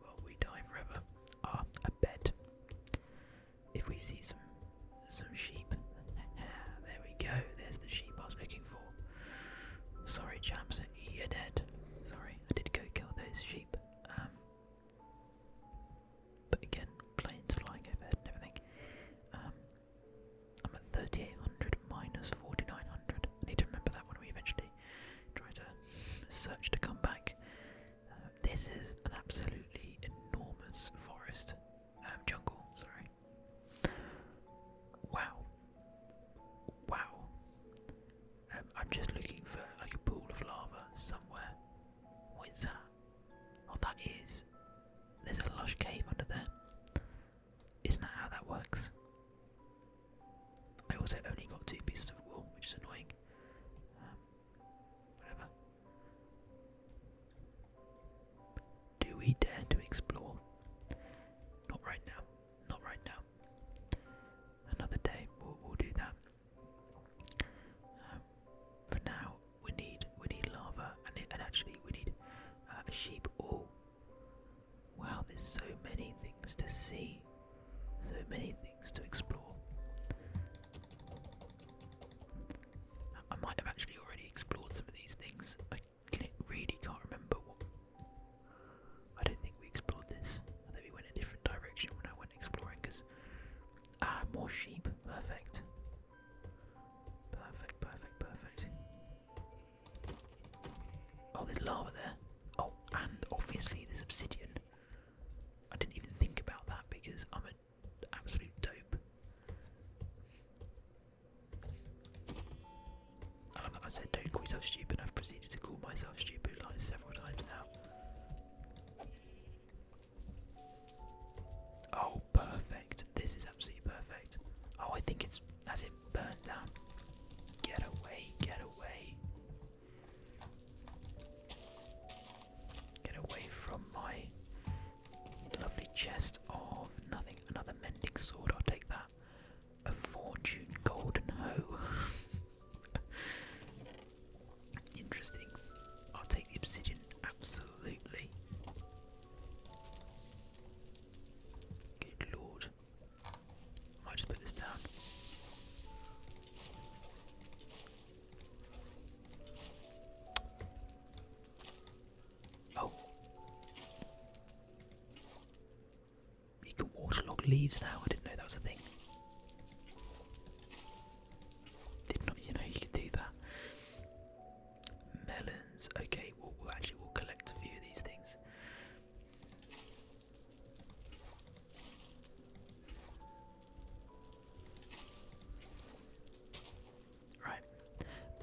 well, we die forever. A bed. If we see some sheep, there we go. There's the sheep I was looking for. Sorry, chaps, you're dead. Sorry, I did go kill those sheep. But again, planes flying overhead and everything. I'm at 3800 minus 4900. I need to remember that when we eventually try to search to come back. This is an absolutely enormous forest. Jungle, sorry. Wow. Wow. I'm just looking for like a pool of lava somewhere. What is that? Oh, that is. There's a lush cave under there. Isn't that how that works? I also only got 2 pieces of wool, which is annoying. Whatever. Do we dare to explore? Not right now. Not right now. Another day we'll do that. For now, we need lava, and actually we need a sheep. Oh, wow! There's so many things to see, so many things to explore. I might have actually already explored some of these things. I really can't remember what. I don't think we explored this. I think we went a different direction when I went exploring. Because more sheep. Perfect. Perfect. Perfect. Perfect. Oh, there's lava there. Oh, and obviously there's obsidian. I didn't even think about that because I'm an absolute dope. I love that I said don't call yourself stupid. I've proceeded to call myself stupid like several times now. Oh, perfect. chest of nothing. Another mending sword. I'll take that. A fortune golden hoe. Interesting. I'll take the obsidian. Absolutely. Good lord. I might just put this down. Oh. You can waterlog leaves now. I didn't know that was a thing. Did not you know you could do that? Melons. Okay, we'll collect a few of these things. Right.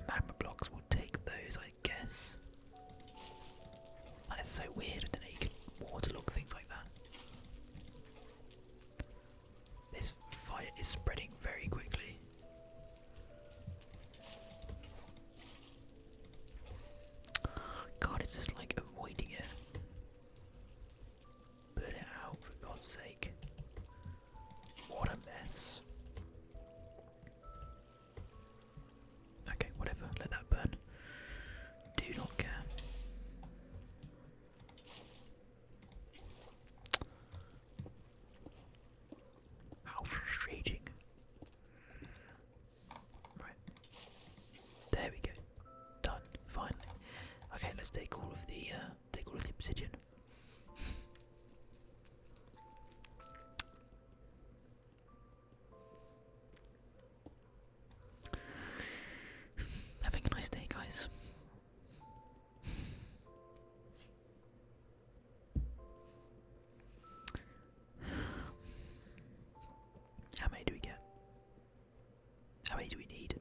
Magma blocks, we'll take those, I guess. That is so weird, I didn't know you could waterlog things like that. This fire is spreading very quickly. God, it's just like avoiding it. Put it out, for God's sake. What a mess. Okay, whatever, let that burn. Do not care. How frustrating. Right. There we go. Done, finally. Okay, let's take all of the obsidian. Having a nice day, guys. How many do we get? How many do we need?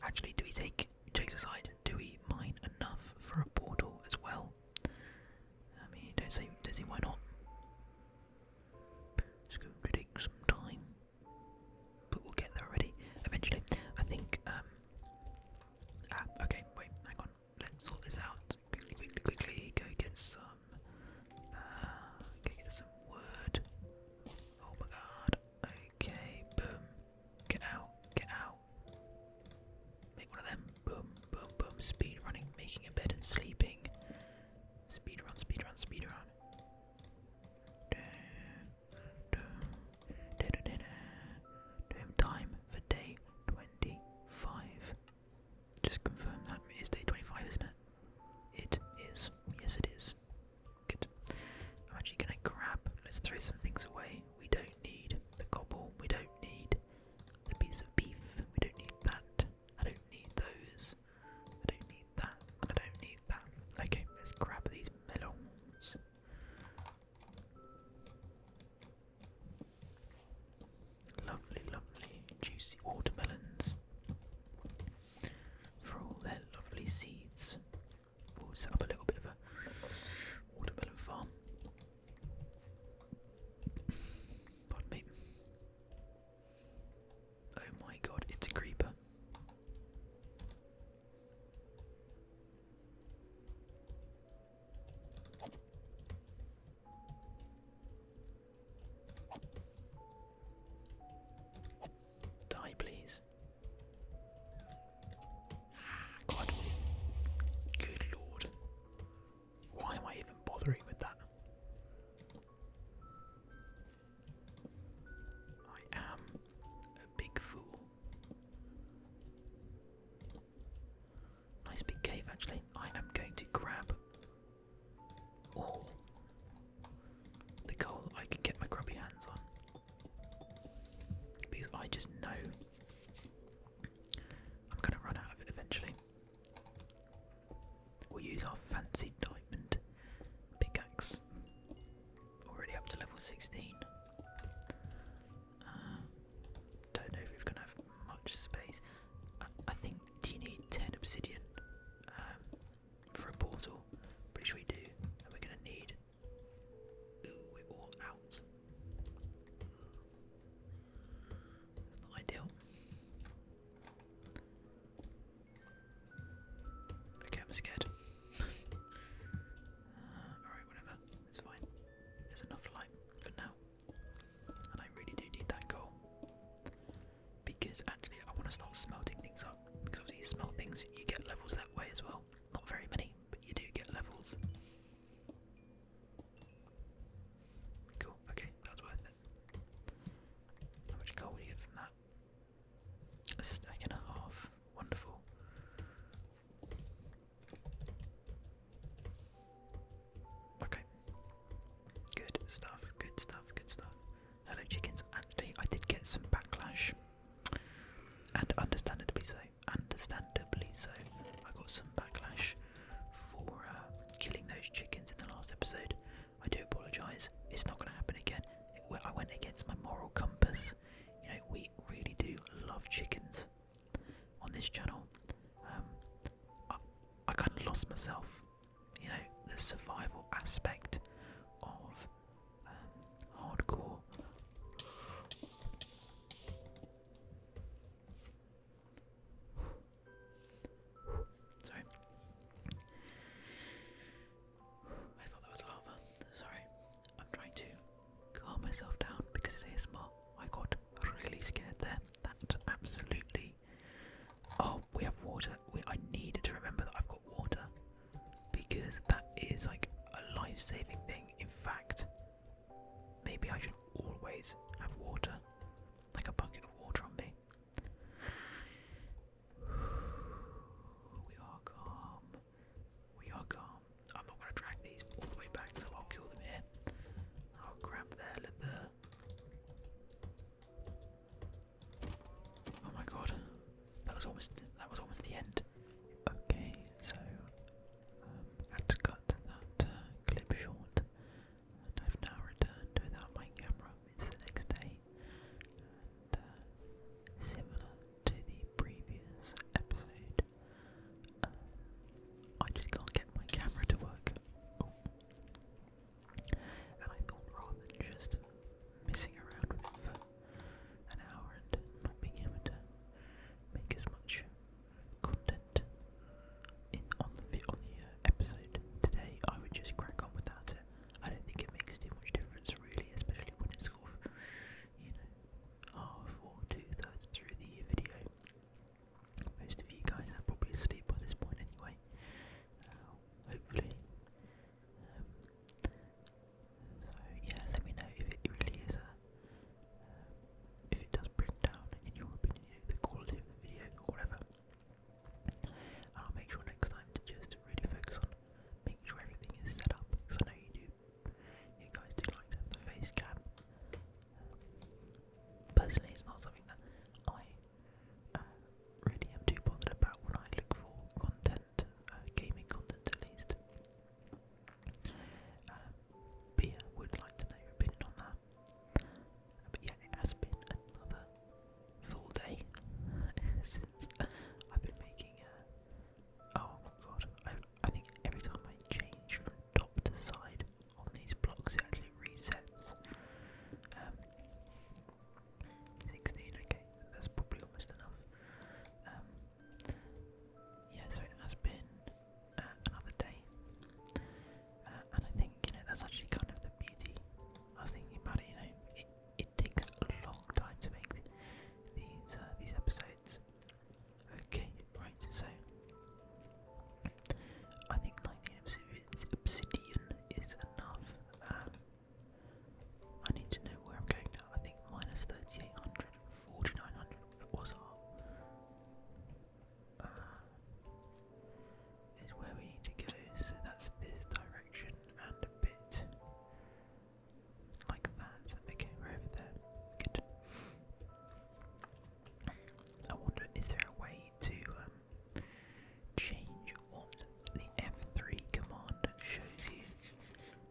Actually, do we take, jokes aside, do we mine enough for a portal as well? I mean, don't say, Dizzy, why not? It's going to take some time, but we'll get there already, eventually. I think, okay, wait, hang on. Let's sort this out. Quickly, go get some, wood. Oh my god. Okay, boom. Get out. Make one of them. Boom. Speed running, making a bed and sleeping. Speed run. Time for day 25. Just confirm that is day 25, isn't it? It is. Yes, it is. Good. I'm actually going to grab. Let's throw some things away. We don't need the cobble. We don't need the piece of beef. We don't need that. I don't need those. I don't need that. And I don't need that. Okay, let's grab these melons. Lovely, juicy watermelons. For all their lovely seeds. We'll set up a little bit of a watermelon farm. Pardon me. Oh my god, it's a creeper. Die, please. always have water, like a bucket of water on me. We are calm. We are calm. I'm not going to drag these all the way back, so I'll kill them here. I'll grab their leather. Oh my god, that was almost the end. Okay, so had to cut that clip short, and I've now returned without my camera. It's the next day, and similar to the previous episode, I just can't get my camera to work. Oh. And I thought rather than just messing around with it for an hour and not being able to make as much content on the episode today, I would just crack on without it. I don't think it makes too much difference really, especially when it's sort of, half or 2/3 through the video. Most of you guys are probably asleep by this point anyway. Hopefully. So yeah, let me know if it really is if it does bring down, in your opinion, the quality of the video or whatever. And I'll make sure next time to just really focus on making sure everything is set up, because I know you guys do like to have the face cam. Personally, it's not something that I really am too bothered about when I look for content, gaming content at least. But yeah, would like to know your opinion on that. But yeah, it has been another full day since I've been making. Oh my god! I think every time I change from top to side on these blocks, it actually resets. 16. Okay, that's probably almost enough. Yeah, so it has been another day, and I think that's actually kind of the beauty. I was thinking about it. It takes a long time to make these episodes. Okay, right. So I think 19 obsidian is enough. I need to know where I'm going now. I think minus 3800, 4900 was is where we need to go. So that's this direction and a bit like that. Okay, we're over there. Good. I wonder, is there a way to change what the F3 command shows you?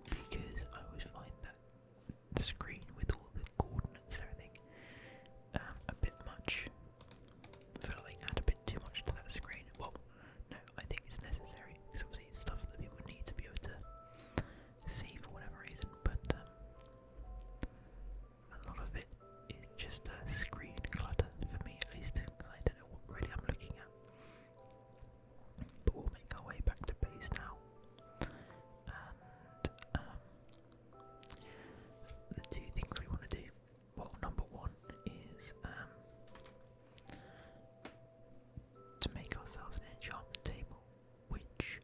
Because I always find that screen with all the coordinates and everything a bit much. I feel like add a bit too much to that screen. Well, no, I think it's necessary because obviously it's stuff that people need to be able to see for whatever reason. But a lot of it is just screen clutter for me, at least, because I don't know what really I'm looking at. But we'll make our way back to base now. And the two things we want to do. Well, number one is to make ourselves an enchantment table, which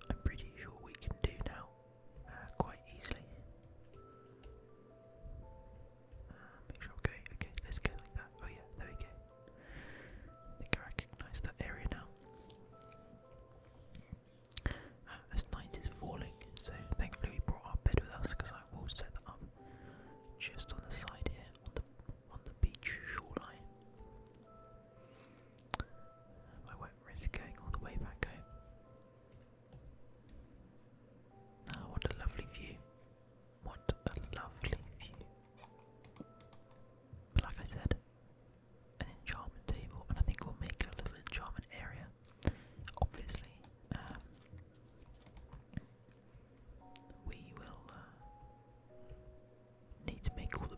I'm pretty sure we can do now quite easily. Make sure I'm going. Okay, let's go like that. Oh yeah, there we go. I think I recognise that area now. As night is falling, so thankfully we brought our bed with us, because I will set that up just on the side here, on the beach shoreline. I won't risk going all the way back home. Oh, what a lovely view. What a lovely view. But like I said, an enchantment table, and I think we'll make a little enchantment area. Obviously, we will need to make all the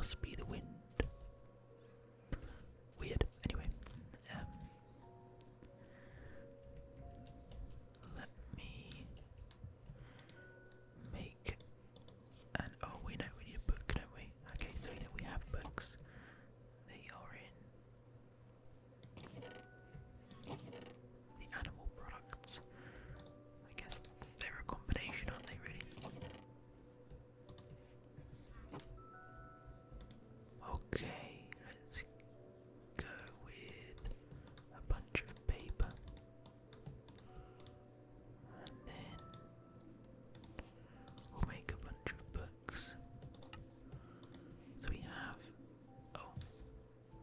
must be the wind. Weird. Anyway, let me make an. Oh, we know we need a book, don't we? Okay, so yeah, we have books. They are in the animal products. I guess they're a combination, aren't they? Really? Okay, let's go with a bunch of paper, and then we'll make a bunch of books. So we have. Oh,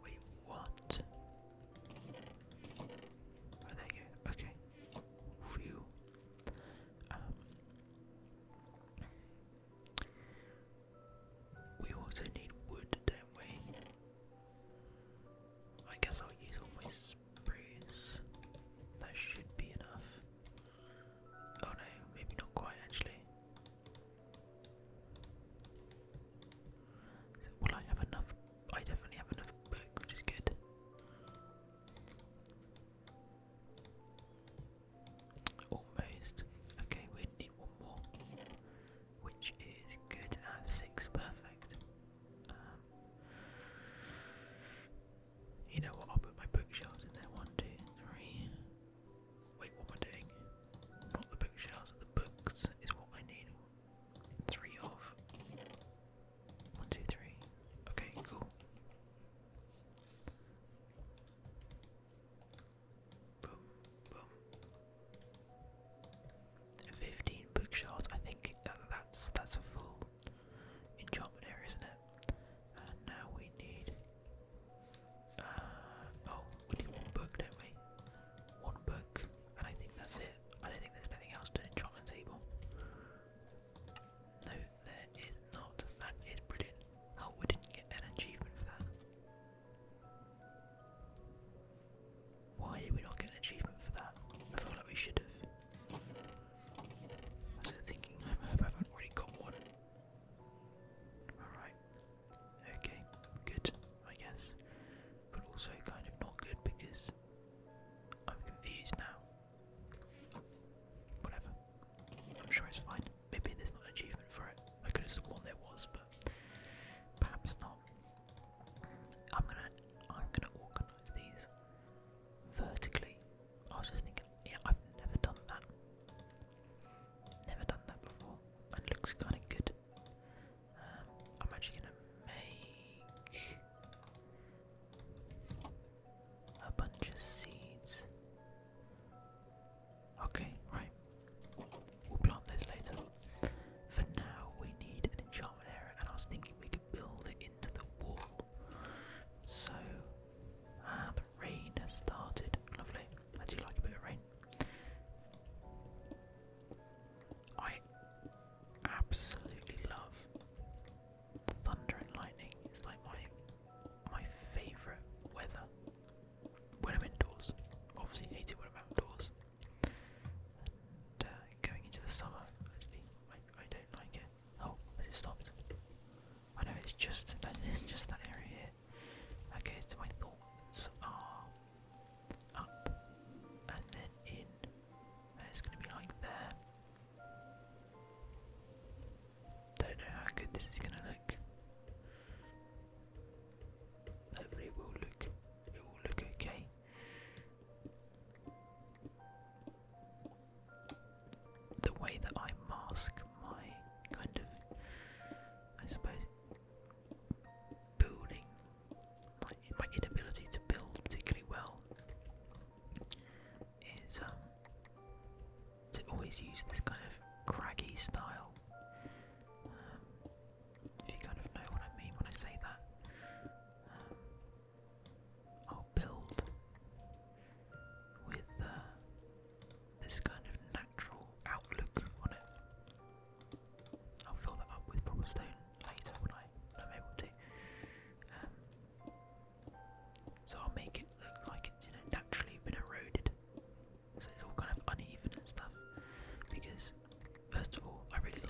wait, what? Oh, there you go. Okay. Phew. We also need wood, don't we? I guess I'll use all my sprays. That should be enough. Oh no, maybe not quite actually. So, will I have enough? I definitely have enough book, which is good. Almost. Okay, we need one more, which is good. 6, perfect. You know what? I'll put my bookshelves in there. 1, 2, 3. Wait, what am I doing? Not the bookshelves, the books is what I need. 3 of. 1, 2, 3. Okay, cool. Boom, boom. 15 bookshelves. I think that's a full enchantment area, isn't it? And now we need. Oh, we need one book, don't we? One book, and I think that's it. I don't think there's anything else to the enchantment table. No, there is not. That is brilliant. Oh, we didn't get an achievement for that. Why did we not get an achievement for that? I feel like we should have. I was thinking, I hope I haven't already got one. Alright. Okay, good, I guess. But also kind of not good because I'm confused now. Whatever. I'm sure it's fine. Maybe there's not an achievement for it. I could have sworn there was, but perhaps not. I'm gonna organise these vertically. I was just thinking, yeah, I've never done that. Never done that before. And it looks kind of good. I'm actually gonna make a bunch of seeds. Okay, right. We'll plant those later. For now, we need an enchantment area, and I was thinking we could build it into the wall. So, the rain has started. Lovely. I do like a bit of rain. I absolutely love thunder and lightning. It's like my favourite weather when I'm indoors. Obviously hate it when I'm outdoors. And going into the summer, actually, I don't like it. Oh, has it stopped? I know it's just that area here. Okay, so my thoughts are up and then in, and it's going to be like there. Don't know how good this is going to look. Hopefully it will look okay. The way that I mask my kind of, I suppose, building, my inability to build particularly well is to always use this kind of craggy style. If you kind of know what I mean when I say that. I'll build with this kind of natural outlook on it. I'll fill that up with proper stone later when I'm able to. So I'll make it look like it's naturally been eroded. So it's all kind of uneven and stuff. Because first of all, I really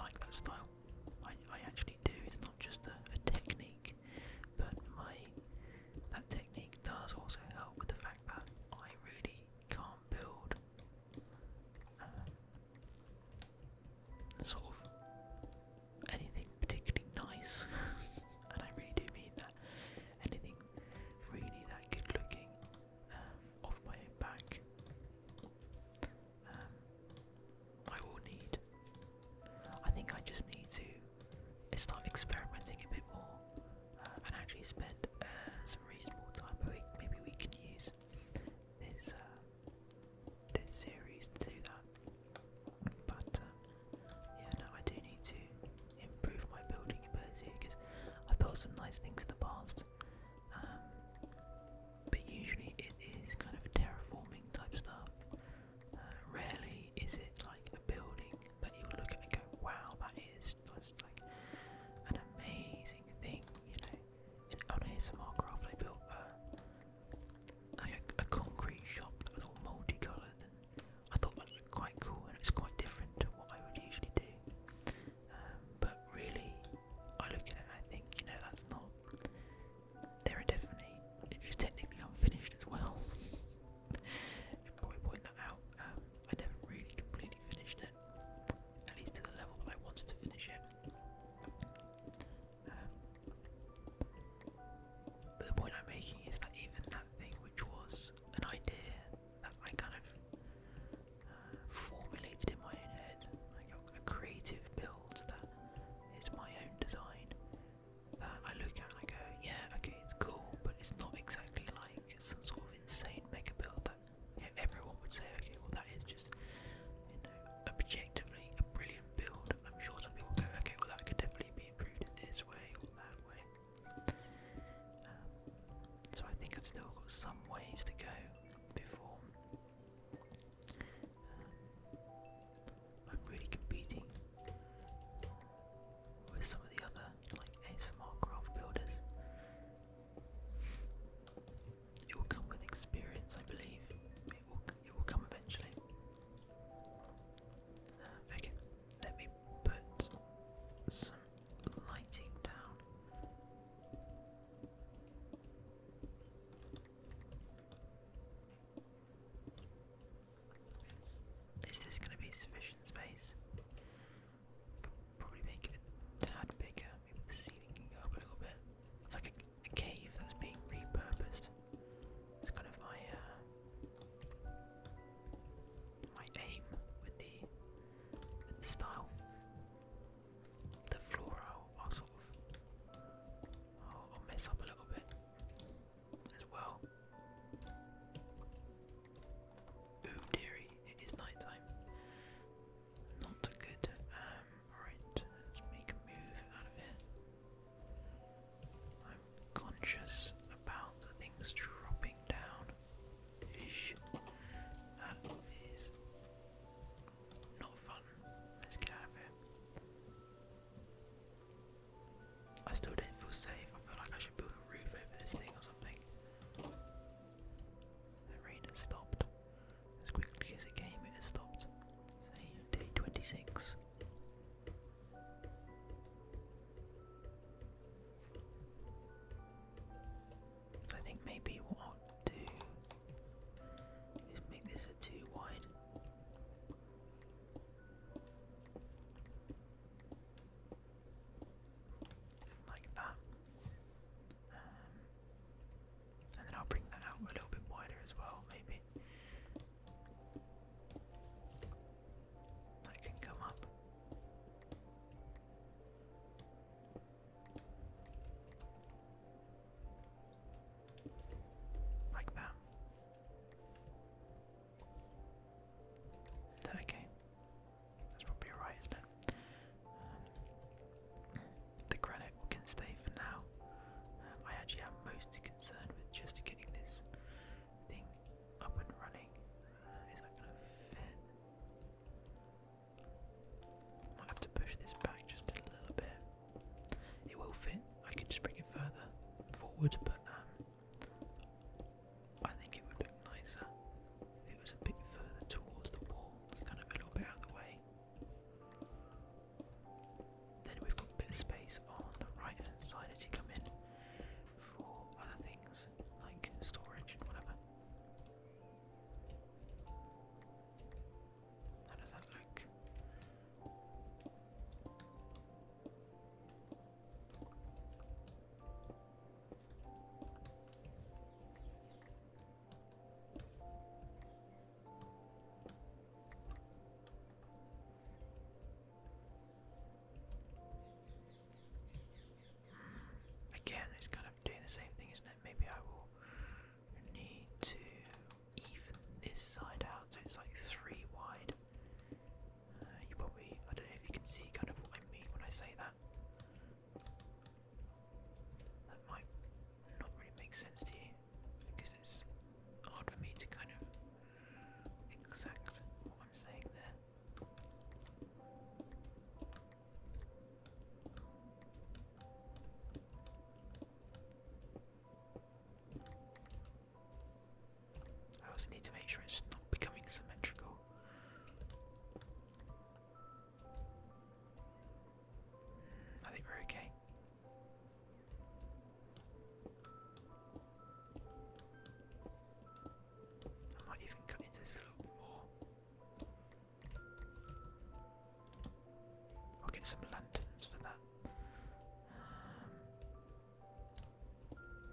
get some lanterns for that.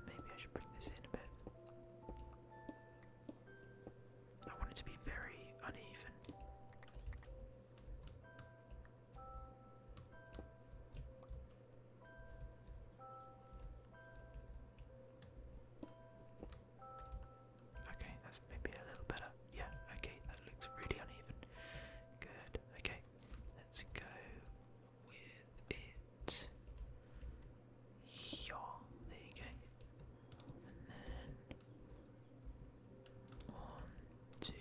Maybe I should bring this in a bit. I want it to be very uneven. Okay, that's maybe a little better. Yeah, okay, that looks really uneven. Good, okay, let's go with it. Yeah, there you go. And then 1, 2,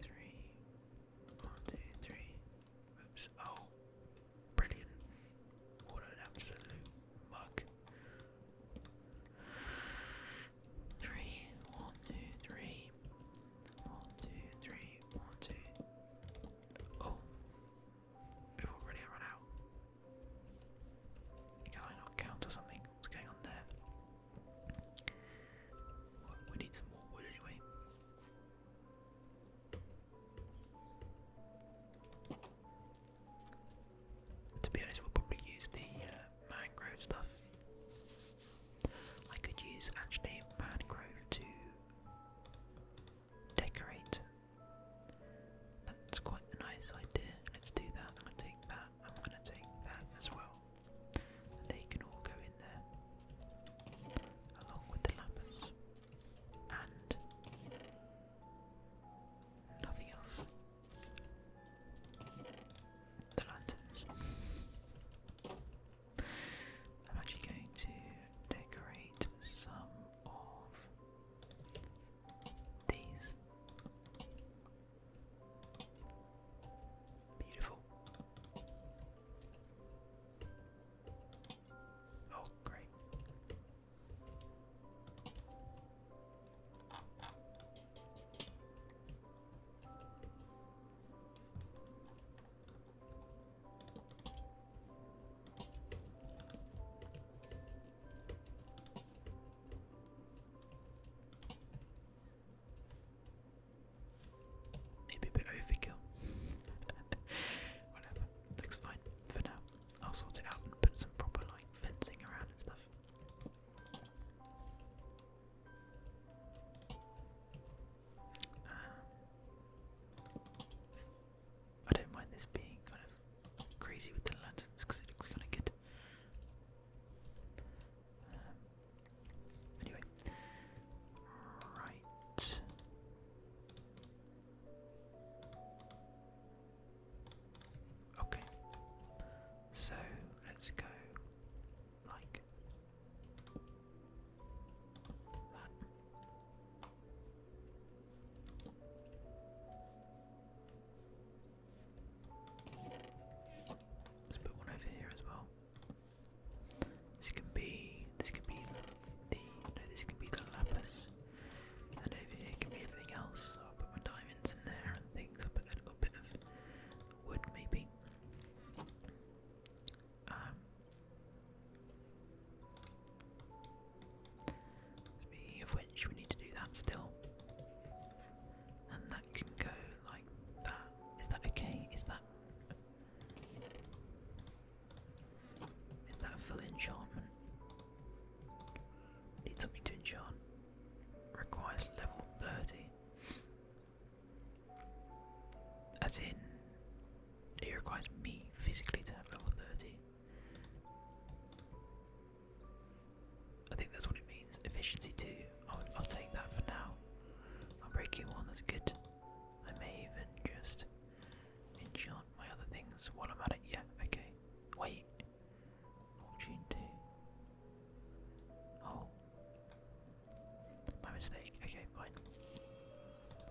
3. 1, 2, 3. Oops. Oh, brilliant. What an absolute mug. 3, 1, 2, 3. 1, 2, 3. 1, 2. Oh, we've already run out. Can I not count or something? What's going on there? We need some more wood anyway. To be honest, we'll probably use the mangrove stuff. I could use actually mangrove to decorate. That's quite a nice idea. Let's do that. I'm gonna take that. I'm gonna take that as well. And they can all go in there along with the lapis and nothing else. The lanterns. I'm actually going to decorate some of these. Beautiful. Oh, great. Maybe a bit overkill. Whatever, looks fine for now. I'll sort it out and put some proper like fencing around and stuff. I don't mind this being kind of crazy with the lanterns because it looks kind of good. Anyway, right. Okay, so let's go like that. Let's put one over here as well. This can be the this can be the lapis, and over here can be everything else. So I'll put my diamonds in there and things. I'll put a little bit of wood maybe. Speaking of which, we need to do that still, and that can go like that. Is that okay? Is that a full enchantment? Need something to enchant. Requires level 30. As in, it requires me physically to have level 30. I think that's what it means. Efficiency 2. I'll take that for now. I'm breaking 1, that's good. I may even just enchant my other things while I'm at it. Yeah, okay. Wait. Fortune 2. Oh. My mistake. Okay, fine.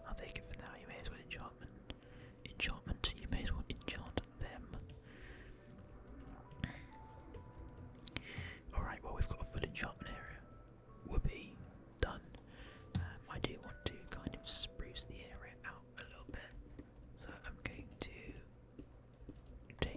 I'll take it for now. You may as well enchantment. You may as well enchant them. Alright, well we've got a full enchantment area. Whoopee. Done. I do want to kind of spruce the area out a little bit. So I'm going to take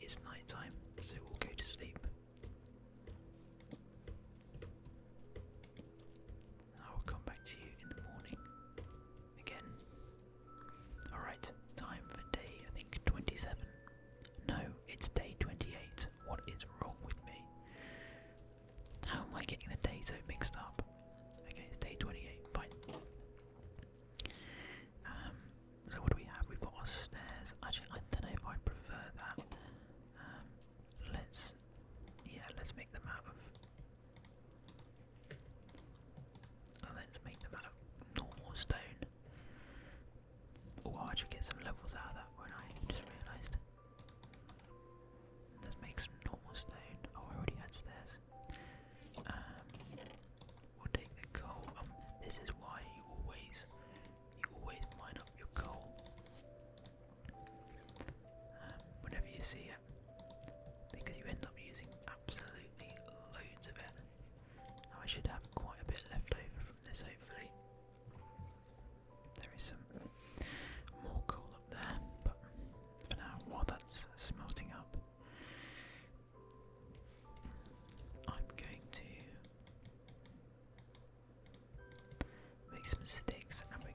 it's night time, so we'll go to sleep. I will come back to you in the morning again. Alright, time for day, I think, 27. No, it's day 28. What is wrong with me? How am I getting the days so mixed up? Okay, it's day 28, fine. So what do we have? We've got our stairs. Actually, I don't know if I prefer that. Let's make them out of... let's make them out of normal stone. Oh, I should get some levels out of that, won't I? Just realised. Let's make some normal stone. Oh, I already had stairs. We'll take the coal. This is why you always mine up your coal. Whenever you see it, because you end up using absolutely loads of it. Now I should have quite a bit left over from this, hopefully. There is some more coal up there, but for now, while that's smelting up, I'm going to make some sticks, and we're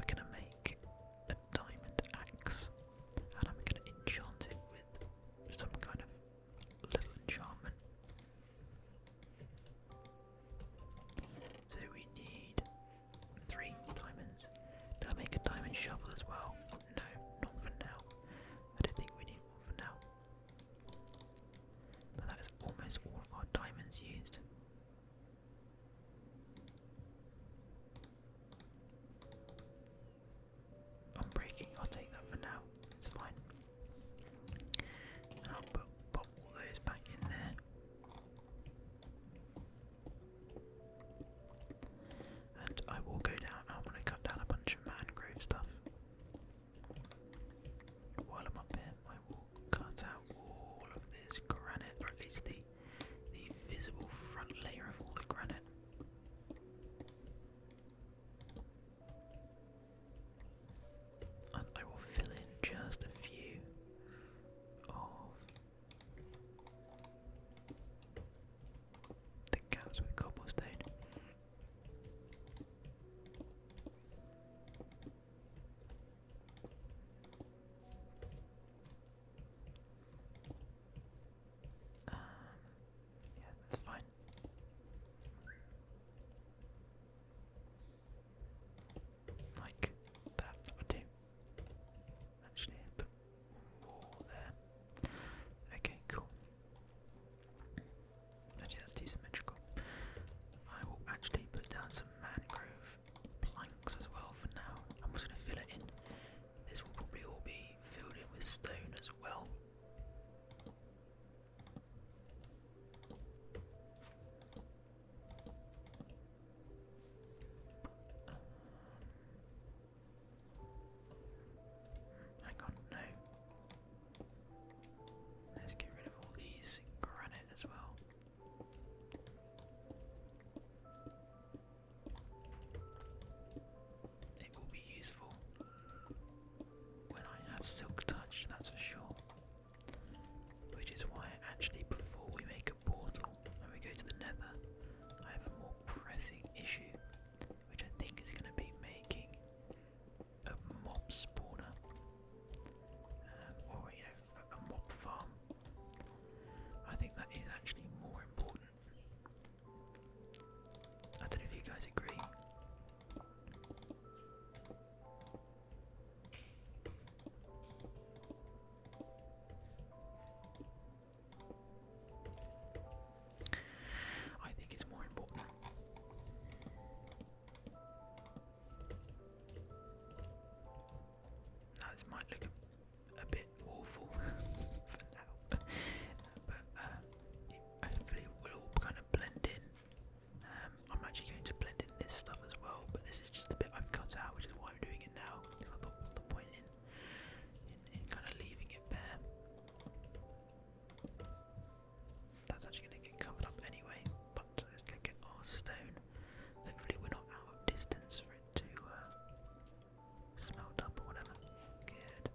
gonna make a diamond axe, and I'm gonna enchant it with some kind of little enchantment. So we need 3 diamonds. Did I make a diamond shovel as well? No, not for now. I don't think we need one for now. But that is almost all of our diamonds used. I'm breaking, I'll take that for now. It's fine. And I'll pop all those back in there. And I will go down, I'm going to cut down a bunch of mangrove stuff. While I'm up here, I will cut out all of this granite, or at least the visible front layer of all the granite. And I will fill in just a few of the gaps with cobblestone. Yeah, that's fine. Like that would do. Actually, put more there. Okay, cool. Actually, that's too symmetrical. I will actually put down some mangrove planks as well for now. I'm just going to fill it in. This will probably all be filled in with stone as well. Hang on, no. Let's get rid of all these granite as well. It will be useful when I have silk touch, that's for sure. Which is why actually before we make a portal and we go to the nether, I have a more pressing issue, which I think is going to be making a mob spawner, or a mob farm. I think that is actually more important. I don't know if you guys agree. I think it's more important. Now this might look a bit awful for now, but hopefully it will all kind of blend in. I'm actually going to blend in this stuff as well, but this is just a bit I've cut out, which is why I'm doing it now. Because I thought, what's the point in kind of leaving it bare? That's actually going to get covered up anyway, but let's go get our stone. Hopefully we're not out of distance for it to smelt up or whatever. Good.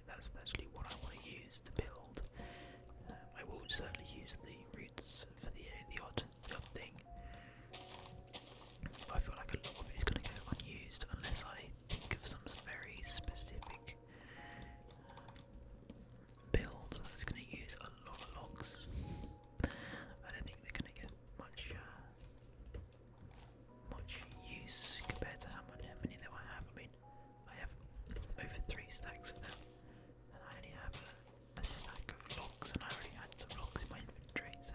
that's actually what I want to use to build. I will certainly use the roots for the odd thing. But I feel like a lot of it is going to go unused unless I think of some very specific build that's going to use a lot of logs. I don't think they're going to get much use compared to how many though I have. I mean, I have over 3 stacks of them, and I only have a stack of logs, and I already had some logs in my inventory, so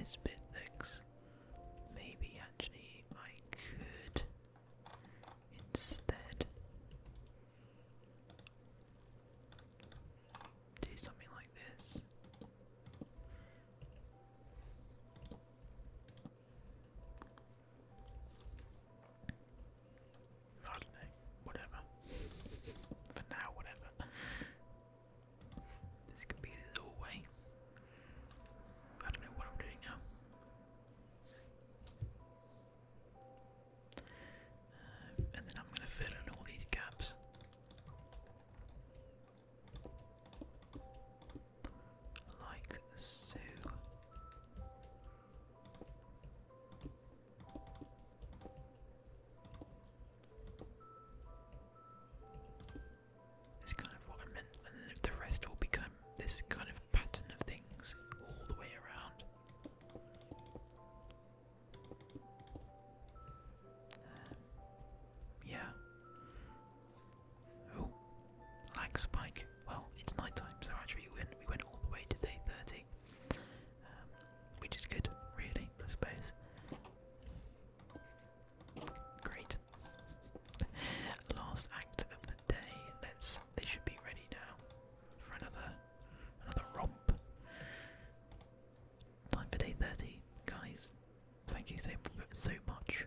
this bit looks. Maybe actually I could instead do something like this. I don't know, whatever. For now, whatever. This could be the doorway. I don't know what I'm doing now. And then I'm going to fill in all these gaps. Like so. It's kind of what I meant, and then if the rest will become this kind of pattern of things all the way around. Yeah. Oh, lag spike. Well, it's night time, so actually we went all the way to day 30, which is good, really, I suppose. Great. Last act of the day. They should be ready now for another romp. Time for day 30, guys. Thank you so much